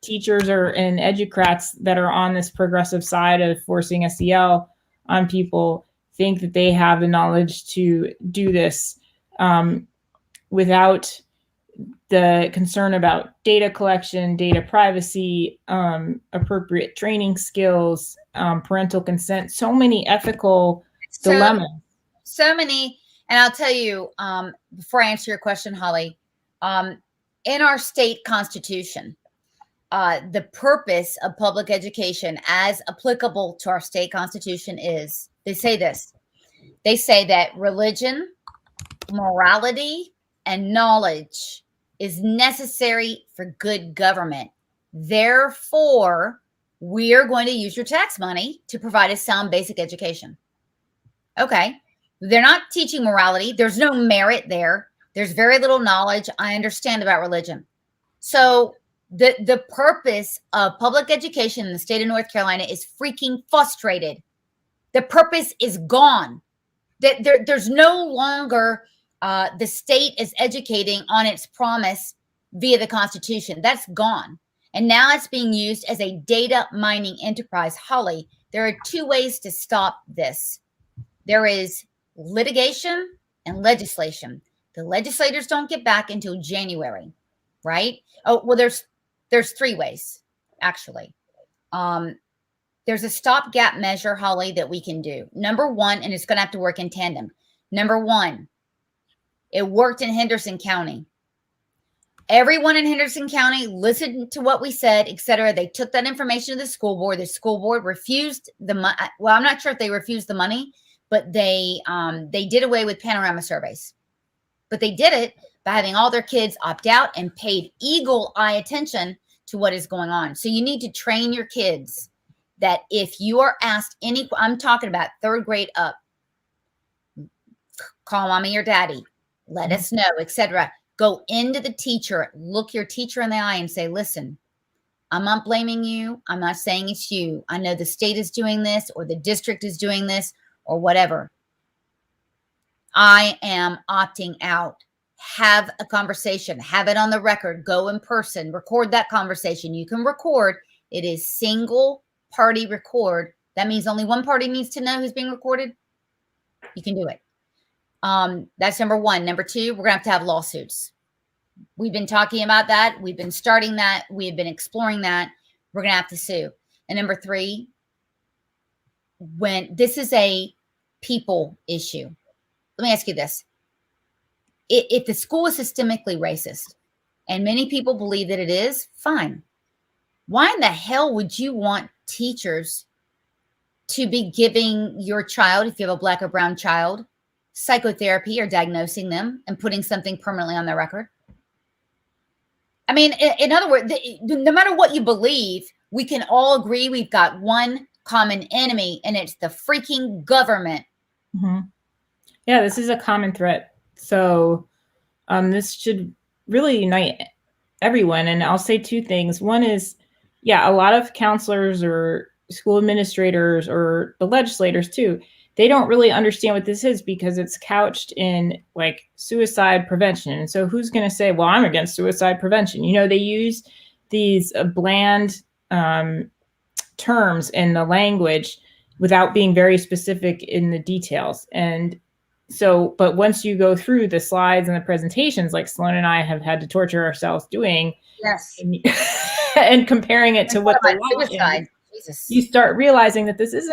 teachers and educrats that are on this progressive side of forcing SEL on people think that they have the knowledge to do this without the concern about data collection, data privacy, appropriate training skills, parental consent, so many ethical dilemmas. So many. And I'll tell you, before I answer your question, Holly, in our state constitution, the purpose of public education as applicable to our state constitution is, they say this. They say that religion, morality, and knowledge is necessary for good government. Therefore, we are going to use your tax money to provide a sound basic education. Okay. They're not teaching morality. There's no merit there. There's very little knowledge I understand about religion. So the purpose of public education in the state of North Carolina is freaking frustrated. The purpose is gone. There's no longer the state is educating on its promise via the Constitution. That's gone. And now it's being used as a data mining enterprise. Holly, there are two ways to stop this. There is litigation and legislation. The legislators don't get back until January, right? Oh, well, there's three ways, actually. There's a stopgap measure, Holly, that we can do. Number one, and it's going to have to work in tandem. Number one, it worked in Henderson County. Everyone in Henderson County listened to what we said, et cetera. They took that information to the school board. The school board refused the money. Well, I'm not sure if they refused the money, but they did away with Panorama surveys. But they did it by having all their kids opt out and paid eagle eye attention to what is going on. So you need to train your kids that if you are asked any, I'm talking about third grade up, call mommy or daddy, let us know, etc. Go into the teacher, look your teacher in the eye and say, listen, I'm not blaming you. I'm not saying it's you. I know the state is doing this or the district is doing this or whatever. I am opting out. Have a conversation, have it on the record, go in person, record that conversation. You can record. It is single party record. That means only one party needs to know who's being recorded. You can do it. That's number one. Number two, we're going to have lawsuits. We've been talking about that. We've been starting that. We've been exploring that. We're going to have to sue. And number three, when this is a people issue, let me ask you this. If the school is systemically racist, and many people believe that it is, fine. Why in the hell would you want teachers to be giving your child, if you have a black or brown child, psychotherapy or diagnosing them and putting something permanently on their record? I mean, in other words, no matter what you believe, we can all agree we've got one common enemy, and it's the freaking government. Mm-hmm. Yeah, this is a common threat. So this should really unite everyone. And I'll say two things. One is, yeah, a lot of counselors or school administrators or the legislators too, they don't really understand what this is because it's couched in like suicide prevention. And so who's going to say, well, I'm against suicide prevention? You know, they use these bland terms in the language without being very specific in the details. And so, but once you go through the slides and the presentations, like Sloan and I have had to torture ourselves doing, Yes. and comparing it to what the law suicide. is, Jesus. you start realizing that this is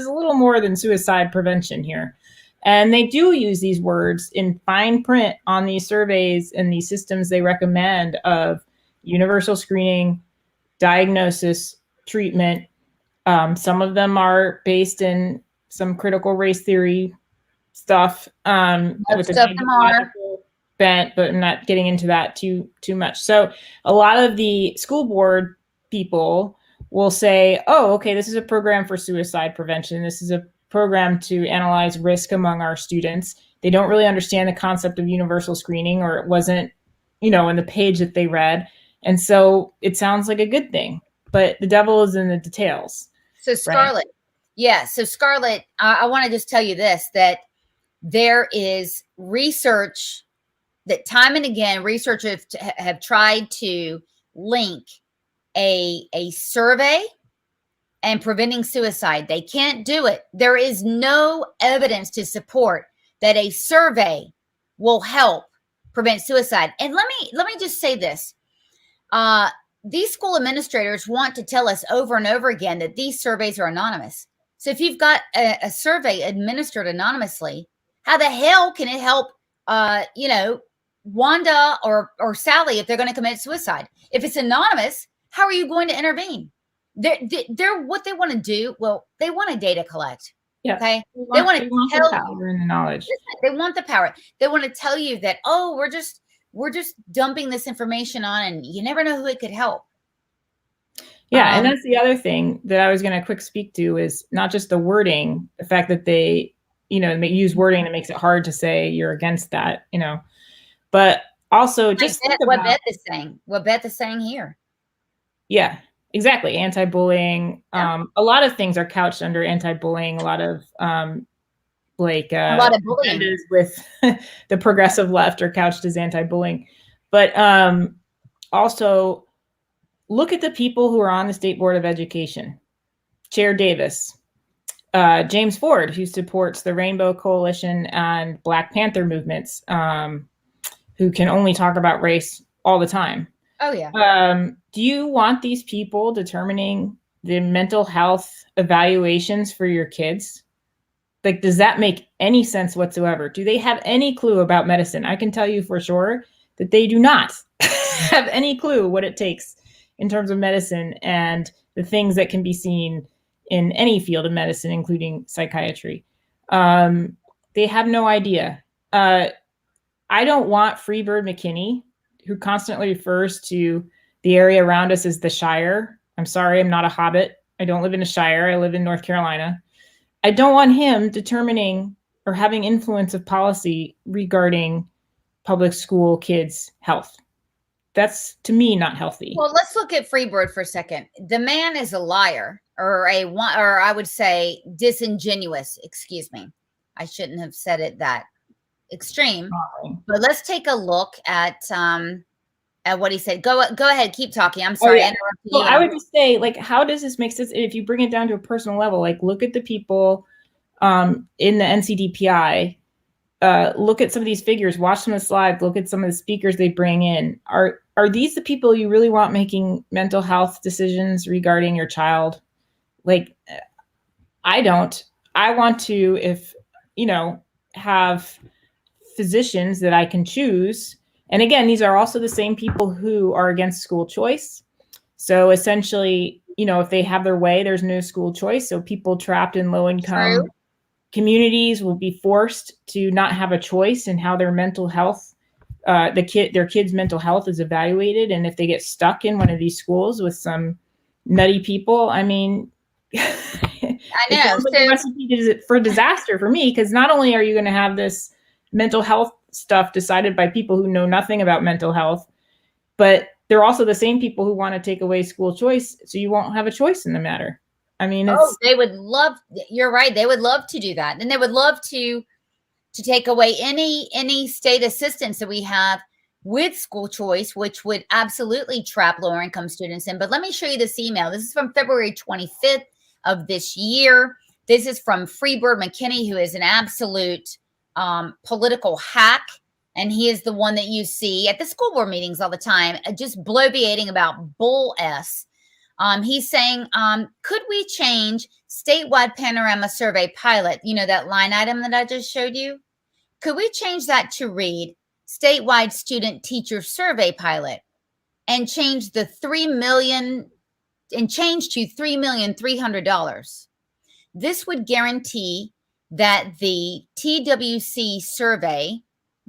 a little more than suicide prevention here. And they do use these words in fine print on these surveys and these systems they recommend of universal screening, diagnosis, treatment. Some of them are based in some critical race theory stuff with a ideological bent, but I'm not getting into that too much. So a lot of the school board people will say, oh, okay, this is a program for suicide prevention. This is a program to analyze risk among our students. They don't really understand the concept of universal screening, or it wasn't, you know, in the page that they read. And so it sounds like a good thing, but the devil is in the details. So Scarlett, right? Yeah. So Scarlett, I want to just tell you this, that there is research that time and again, researchers have tried to link a survey and preventing suicide. They can't do it. There is no evidence to support that a survey will help prevent suicide. And let me just say this. These school administrators want to tell us over and over again that these surveys are anonymous. So if you've got a survey administered anonymously, how the hell can it help, you know, Wanda or Sally if they're going to commit suicide? If it's anonymous, how are you going to intervene? They're what they want to do. Well, they want to data collect. Yeah. Okay. They want to tell the power and the knowledge. They want the power. They want to tell you that, oh, we're just dumping this information on, and you never know who it could help. Yeah. And that's the other thing that I was going to quick speak to is not just the wording, the fact that they, you know, use wording that makes it hard to say you're against that, you know, but also just think about what Beth is saying here. Yeah, exactly. Anti-bullying. Yeah. A lot of things are couched under anti-bullying. A lot of a lot of bullying with the progressive left are couched as anti-bullying. But also look at the people who are on the State Board of Education. Chair Davis, James Ford, who supports the Rainbow Coalition and Black Panther movements, who can only talk about race all the time. Oh, yeah. Do you want these people determining the mental health evaluations for your kids? Like, does that make any sense whatsoever? Do they have any clue about medicine? I can tell you for sure that they do not have any clue what it takes in terms of medicine and the things that can be seen in any field of medicine, including psychiatry. They have no idea. I don't want Freebird McKinney, who constantly refers to the area around us as the Shire. I'm sorry, I'm not a hobbit. I don't live in a Shire. I live in North Carolina. I don't want him determining or having influence of policy regarding public school kids' health. That's, to me, not healthy. Well, let's look at Freebird for a second. The man is a liar, or I would say disingenuous. Excuse me. I shouldn't have said it that extreme. But let's take a look at what he said. Go ahead, keep talking. I'm sorry. Well, I would just say, like, how does this make sense if you bring it down to a personal level? Like, look at the people in the NCDPI. Look at some of these figures. Watch some of the slides. Look at some of the speakers they bring in. Are these the people you really want making mental health decisions regarding your child? Like, I don't. I want to, if have physicians that I can choose. And again, these are also the same people who are against school choice. So essentially, if they have their way, there's no school choice. So people trapped in low income communities will be forced to not have a choice in how their mental health, their kids' mental health is evaluated. And if they get stuck in one of these schools with some nutty people, I mean, I know. It's a recipe for disaster for me, because not only are you going to have this mental health stuff decided by people who know nothing about mental health, but they're also the same people who want to take away school choice, so you won't have a choice in the matter. I mean, Oh, it's they would love, you're right. They would love to do that. And they would love to take away any state assistance that we have with school choice, which would absolutely trap lower income students in. But let me show you this email. This is from February 25th of this year. This is from Freebird McKinney, who is an absolute political hack. And he is the one that you see at the school board meetings all the time, just bloviating about bull S. He's saying, could we change statewide panorama survey pilot? You know, that line item that I just showed you? Could we change that to read statewide student teacher survey pilot and change the 3 million and change to $3,300,000? This would guarantee that the TWC survey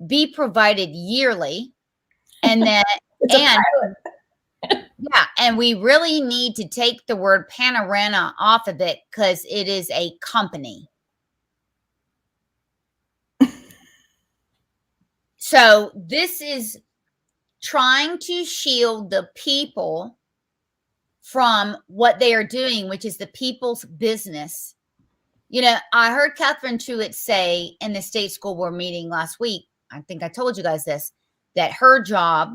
be provided yearly, and that it's a and pilot. yeah, and we really need to take the word Panorama off of it because it is a company. So this is trying to shield the people from what they are doing, which is the people's business. You know, I heard Catherine Truitt say in the state school board meeting last week, I think I told you guys this, that her job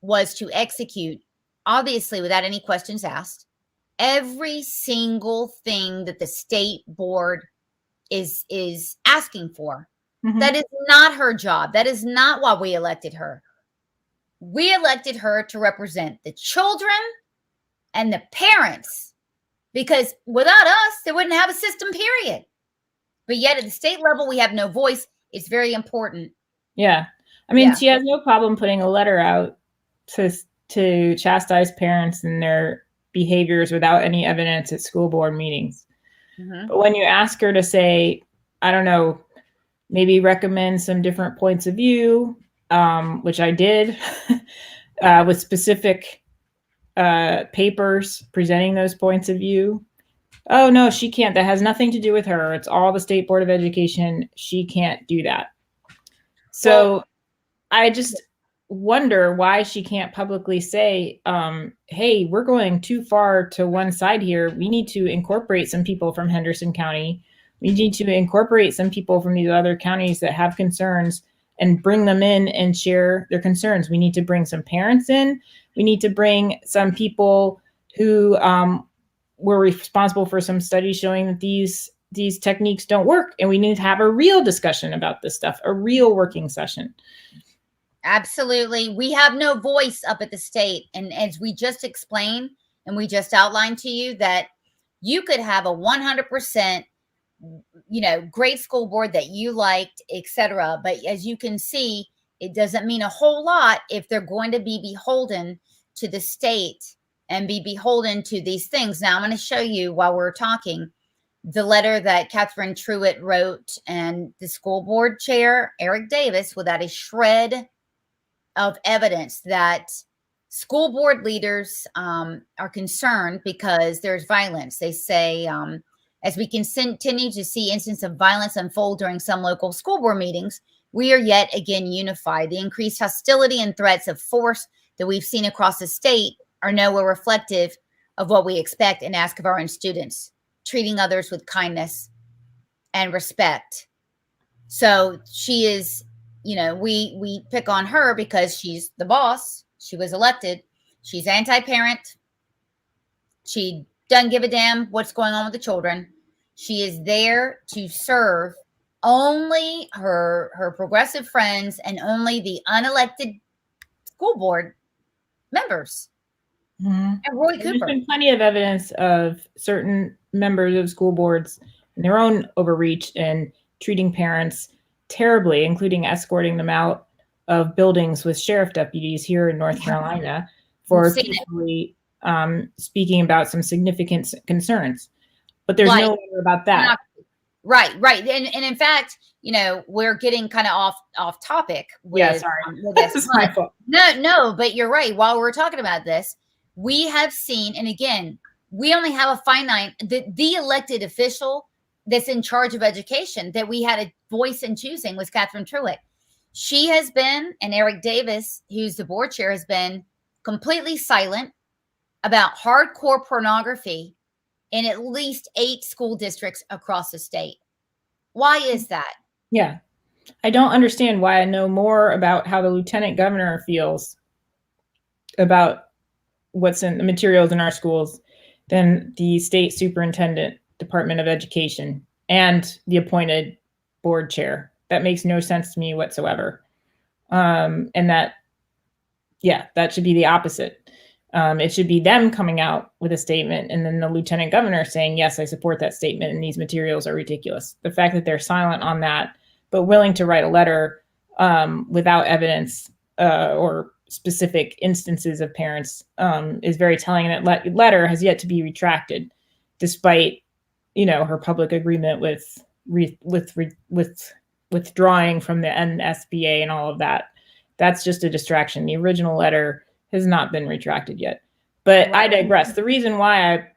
was to execute, obviously without any questions asked, every single thing that the state board is asking for. Mhm. That is not her job. That is not why we elected her. We elected her to represent the children and the parents, because without us, they wouldn't have a system, period. But yet at the state level, we have no voice. It's very important. Yeah. I mean, Yeah. she has no problem putting a letter out to chastise parents and their behaviors without any evidence at school board meetings. Mhm. But when you ask her to say, I don't know, maybe recommend some different points of view, which I did with specific papers presenting those points of view. Oh, no, she can't. That has nothing to do with her. It's all the State Board of Education. She can't do that. So I just wonder why she can't publicly say, hey, we're going too far to one side here. We need to incorporate some people from Henderson County. We need to incorporate some people from these other counties that have concerns and bring them in and share their concerns. We need to bring some parents in. We need to bring some people who were responsible for some studies showing that these techniques don't work. And we need to have a real discussion about this stuff, a real working session. Absolutely. We have no voice up at the state. And as we just explained, and we just outlined to you, that you could have a 100%, you know, great school board that you liked, etc. But as you can see, it doesn't mean a whole lot if they're going to be beholden to the state and be beholden to these things. Now, I'm going to show you while we're talking the letter that Catherine Truitt wrote, and the school board chair, Eric Davis, without a shred of evidence that school board leaders are concerned because there's violence. They say, as we continue to see instances of violence unfold during some local school board meetings, we are yet again unified. The increased hostility and threats of force that we've seen across the state are nowhere reflective of what we expect and ask of our own students, treating others with kindness and respect. So she is, you know, we pick on her because she's the boss. She was elected. She's anti-parent. She doesn't give a damn what's going on with the children. She is there to serve only her progressive friends and only the unelected school board members. Mm-hmm. And Roy Cooper. There's been plenty of evidence of certain members of school boards and their own overreach and treating parents terribly, including escorting them out of buildings with sheriff deputies here in North Carolina for peacefully speaking about some significant concerns. But there's no letter about that. Right. And in fact, you know, we're getting kind of off topic. With this is my fault. No, but you're right. While we're talking about this, we have seen, and again, we only have a finite, the elected official that's in charge of education that we had a voice in choosing was Catherine Truitt. She has been, and Eric Davis, who's the board chair, has been completely silent about hardcore pornography in at least 8 school districts across the state. Why is that? Yeah. I don't understand why I know more about how the lieutenant governor feels about what's in the materials in our schools than the state superintendent, Department of Education, and the appointed board chair. That makes no sense to me whatsoever. And that, yeah, that should be the opposite. It should be them coming out with a statement and then the lieutenant governor saying, yes, I support that statement and these materials are ridiculous. The fact that they're silent on that, but willing to write a letter without evidence or specific instances of parents is very telling. And that letter has yet to be retracted, despite, her public agreement with withdrawing from the NSBA and all of that. That's just a distraction. The original letter has not been retracted yet. But I digress. The reason why I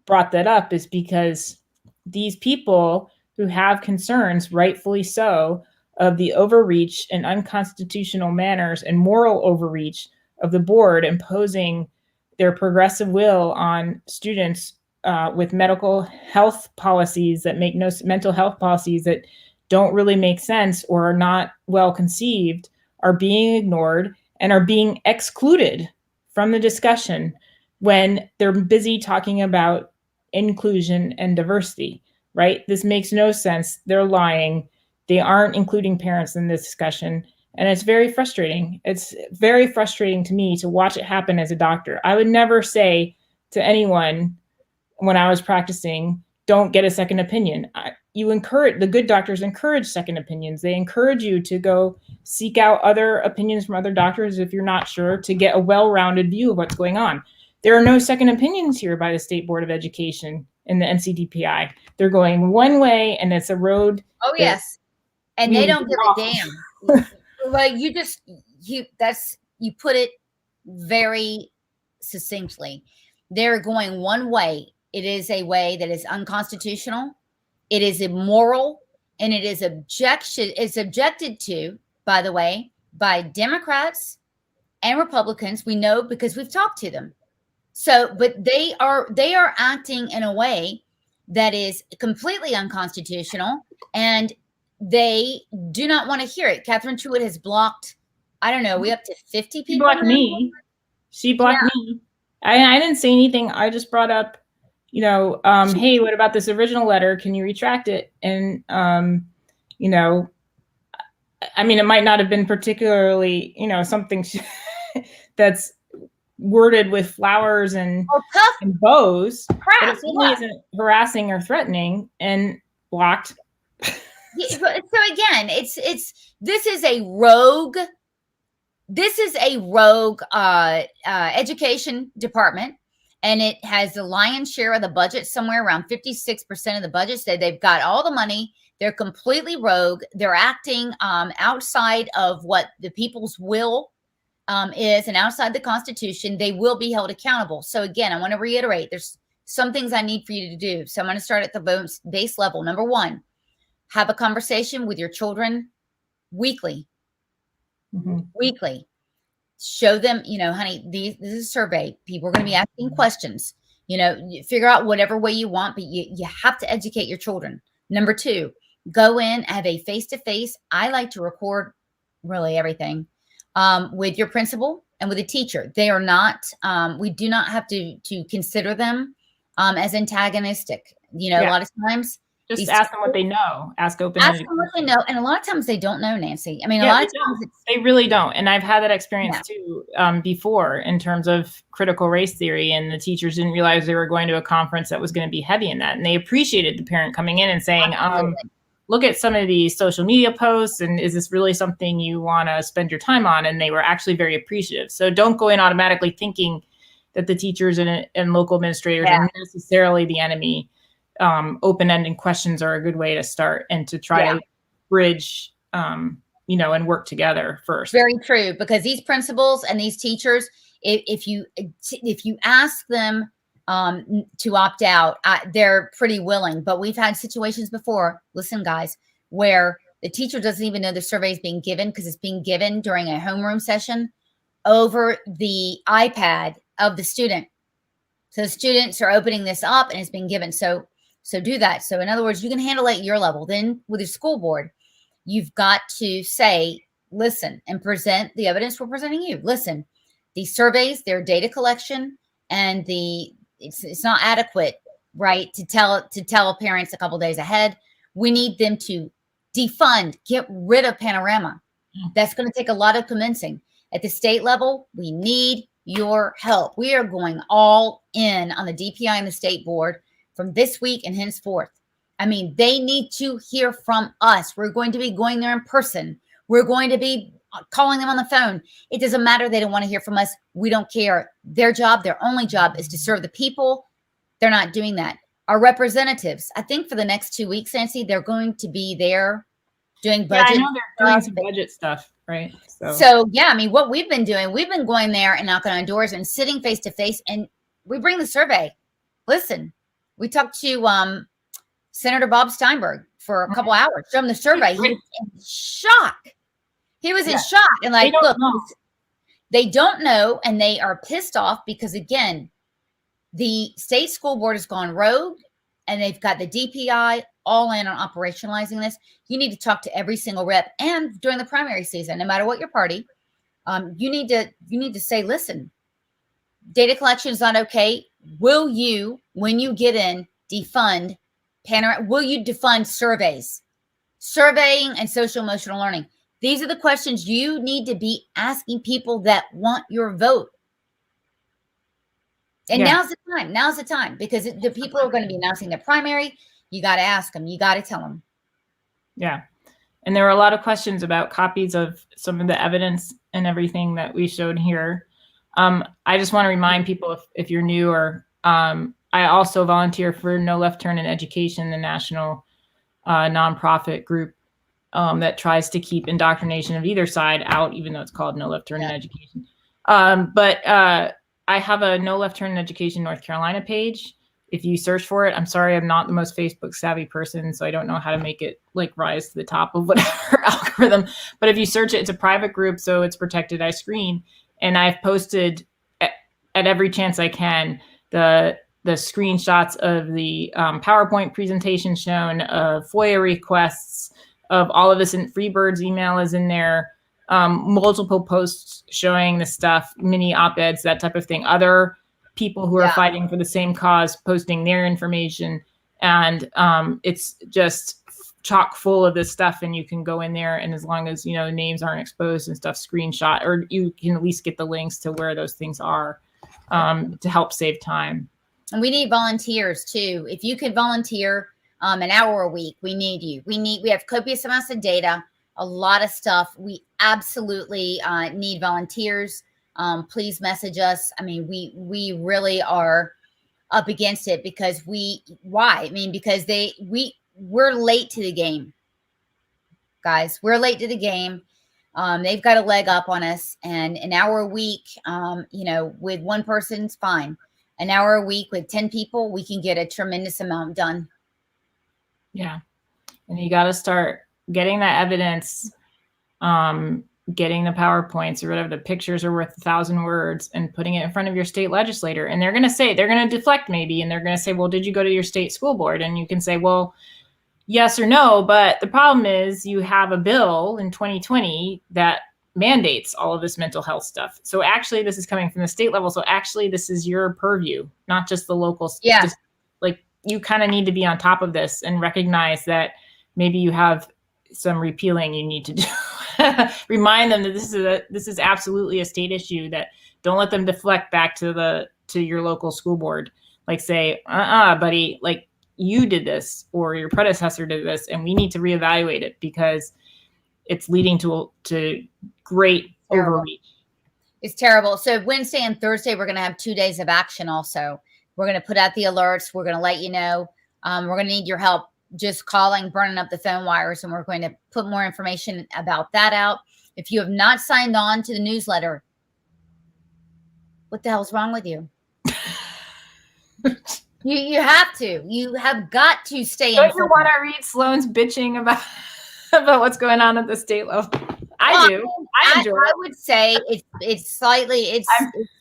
brought that up is because these people who have concerns, rightfully so, of the overreach and unconstitutional manners and moral overreach of the board imposing their progressive will on students with mental health policies that don't really make sense or are not well conceived, are being ignored and are being excluded from the discussion when they're busy talking about inclusion and diversity, right? This makes no sense. They're lying. They aren't including parents in this discussion. And it's very frustrating. It's very frustrating to me to watch it happen as a doctor. I would never say to anyone when I was practicing, don't get a second opinion. The good doctors encourage second opinions. They encourage you to go seek out other opinions from other doctors if you're not sure, to get a well-rounded view of what's going on. There are no second opinions here by the State Board of Education and the NCDPI. They're going one way, and it's a road. Oh, yes. And they don't give a damn. Well, you put it very succinctly. They're going one way. It is a way that is unconstitutional. It is immoral, and it is objected to, by the way, by Democrats and Republicans. We know because we've talked to them. So, but they are acting in a way that is completely unconstitutional, and they do not want to hear it. Catherine Truitt has blocked, I don't know, we up to 50 people. She blocked me. She blocked me. I didn't say anything. I just brought up, hey, what about this original letter? Can you retract it? And, it might not have been particularly, something that's worded with flowers and bows, but it certainly isn't harassing or threatening, and blocked. So again, this is a rogue education department, and it has the lion's share of the budget, somewhere around 56% of the budget. So they've got all the money. They're completely rogue. They're acting outside of what the people's will is, and outside the Constitution. They will be held accountable. So again, I want to reiterate, there's some things I need for you to do. So I'm going to start at the base level. Number one, have a conversation with your children weekly. Weekly. Show them, honey, this is a survey. People are going to be asking questions. Figure out whatever way you want, but you have to educate your children. Number two, go in, have a face-to-face. I like to record really everything with your principal and with a teacher. They are not, we do not have to consider them as antagonistic. A lot of times, just ask them what they know. Ask them what they know. And a lot of times they don't know, Nancy. I mean, a lot of times they really don't. And I've had that experience too before, in terms of critical race theory. And the teachers didn't realize they were going to a conference that was going to be heavy in that. And they appreciated the parent coming in and saying, look at some of these social media posts, and is this really something you want to spend your time on? And they were actually very appreciative. So don't go in automatically thinking that the teachers and local administrators are necessarily the enemy. Open-ended questions are a good way to start, and to try to bridge, and work together first. Very true, because these principals and these teachers, if you ask them to opt out, they're pretty willing. But we've had situations before, listen, guys, where the teacher doesn't even know the survey is being given, because it's being given during a homeroom session over the iPad of the student. So students are opening this up and it's been given. So do that. So in other words, you can handle it at your level. Then with your school board, you've got to say, listen, and present the evidence we're presenting you. Listen, these surveys, their data collection, and it's not adequate, right? To tell parents a couple days ahead. We need them to defund, get rid of Panorama. That's going to take a lot of convincing. At the state level, we need your help. We are going all in on the DPI and the state board from this week and henceforth. I mean, they need to hear from us. We're going to be going there in person. We're going to be calling them on the phone. It doesn't matter. They don't want to hear from us. We don't care. Their job, their only job is to serve the people. They're not doing that. Our representatives, I think for the next 2 weeks, Nancy, they're going to be there doing budget. Yeah, I know they're doing some budget stuff, right? So yeah, I mean, what we've been doing, we've been going there and knocking on doors and sitting face to face, and we bring the survey. Listen, we talked to Senator Bob Steinberg for a couple hours, showed him the survey. He was in shock. He was in shock. And like, look, they don't know, and they are pissed off because, again, the state school board has gone rogue, and they've got the DPI all in on operationalizing this. You need to talk to every single rep, and during the primary season, no matter what your party, you need to say, listen, data collection is not okay. Will you, when you get in, defund Panorama? Will you defund surveying and social emotional learning? These are the questions you need to be asking people that want your vote. And now's the time. Now's the time, because the people are going to be announcing their primary. You got to ask them. You got to tell them. Yeah. And there were a lot of questions about copies of some of the evidence and everything that we showed here. I just want to remind people, if you're new, or I also volunteer for No Left Turn in Education, the national nonprofit group that tries to keep indoctrination of either side out, even though it's called No Left Turn in Education. But I have a No Left Turn in Education North Carolina page. If you search for it, I'm sorry, I'm not the most Facebook savvy person, so I don't know how to make it like rise to the top of whatever algorithm. But if you search it, it's a private group, so it's protected. I screen, and I've posted at every chance I can the screenshots of the PowerPoint presentation shown, of FOIA requests, of all of this. And Freebird's email is in there. Multiple posts showing the stuff, mini op-eds, that type of thing. Other people who are fighting for the same cause posting their information, and it's just chock full of this stuff. And you can go in there, and as long as names aren't exposed and stuff, screenshot, or you can at least get the links to where those things are to help save time. And we need volunteers too. If you could volunteer an hour a week, we need you. We have copious amounts of data, a lot of stuff. We absolutely need volunteers. Please message us. I mean, we really are up against it because because we're late to the game, guys. We're late to the game. They've got a leg up on us, and an hour a week, with one person's fine. An hour a week with 10 people, we can get a tremendous amount done. Yeah. And you got to start getting that evidence, getting the PowerPoints or whatever, the pictures are worth 1,000 words, and putting it in front of your state legislator. And they're going to deflect maybe. And they're going to say, well, did you go to your state school board? And you can say, well, yes or no. But the problem is you have a bill in 2020 that mandates all of this mental health stuff. So actually this is coming from the state level. So actually this is your purview, not just the local. Yeah. Like, you kind of need to be on top of this and recognize that maybe you have some repealing you need to do. Remind them that this is absolutely a state issue, that don't let them deflect back to your local school board. Like, say, buddy, like, you did this or your predecessor did this, and we need to reevaluate it because it's leading to great overreach. It's terrible. So Wednesday and Thursday, we're going to have 2 days of action also. We're going to put out the alerts. We're going to let you know. We're going to need your help just calling, burning up the phone wires, and we're going to put more information about that out. If you have not signed on to the newsletter, what the hell's wrong with you? You have to. You have got to stay in. Don't you want to read Sloan's bitching about what's going on at the state level? I do. I enjoy it. I would say it's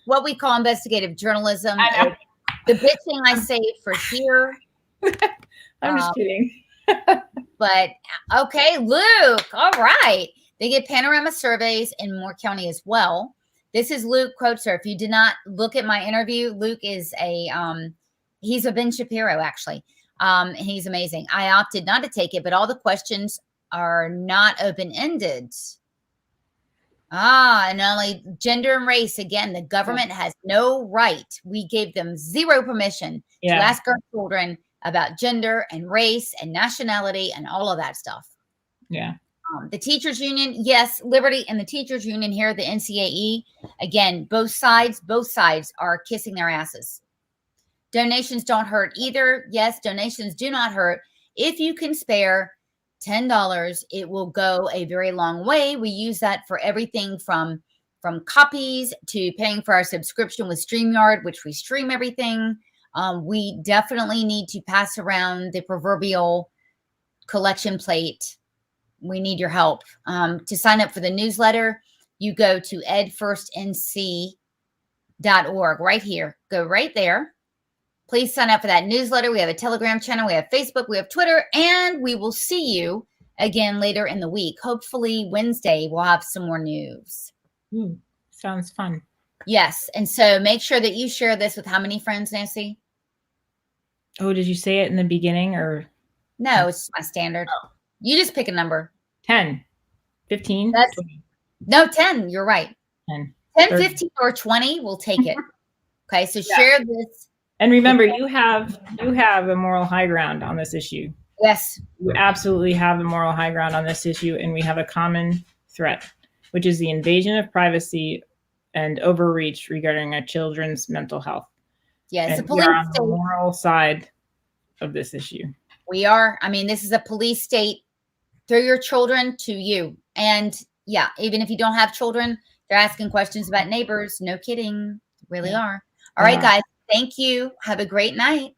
what we call investigative journalism. I know. The bitching I saved for here. I'm just kidding. But okay, Luke. All right. They get Panorama surveys in Moore County as well. This is Luke Quotzer. If you did not look at my interview, Luke is he's a Ben Shapiro, actually. He's amazing. I opted not to take it, but all the questions are not open-ended. And only gender and race. Again, the government has no right. We gave them zero permission to ask our children about gender and race and nationality and all of that stuff. Yeah. The teachers union, yes, Liberty and the teachers union here, the NCAE, again, both sides are kissing their asses. Donations don't hurt either. Yes, donations do not hurt. If you can spare $10, it will go a very long way. We use that for everything from copies to paying for our subscription with StreamYard, which we stream everything. We definitely need to pass around the proverbial collection plate. We need your help. To sign up for the newsletter, you go to edfirstnc.org right here. Go right there. Please sign up for that newsletter. We have a Telegram channel. We have Facebook. We have Twitter. And we will see you again later in the week. Hopefully Wednesday, we'll have some more news. Sounds fun. Yes. And so make sure that you share this with how many friends, Nancy? Oh, did you say it in the beginning or? No, it's my standard. Oh. You just pick a number. 10, 15, 20. No, 10. You're right. 10, 15, or 20. We'll take it. Okay. So share this. And remember, you have a moral high ground on this issue. Yes. You absolutely have a moral high ground on this issue. And we have a common threat, which is the invasion of privacy and overreach regarding our children's mental health. Yes. And we are on the moral side of this issue. We are. I mean, this is a police state through your children to you. And yeah, even if you don't have children, they're asking questions about neighbors. No kidding. Really are. All right, guys. Thank you. Have a great night.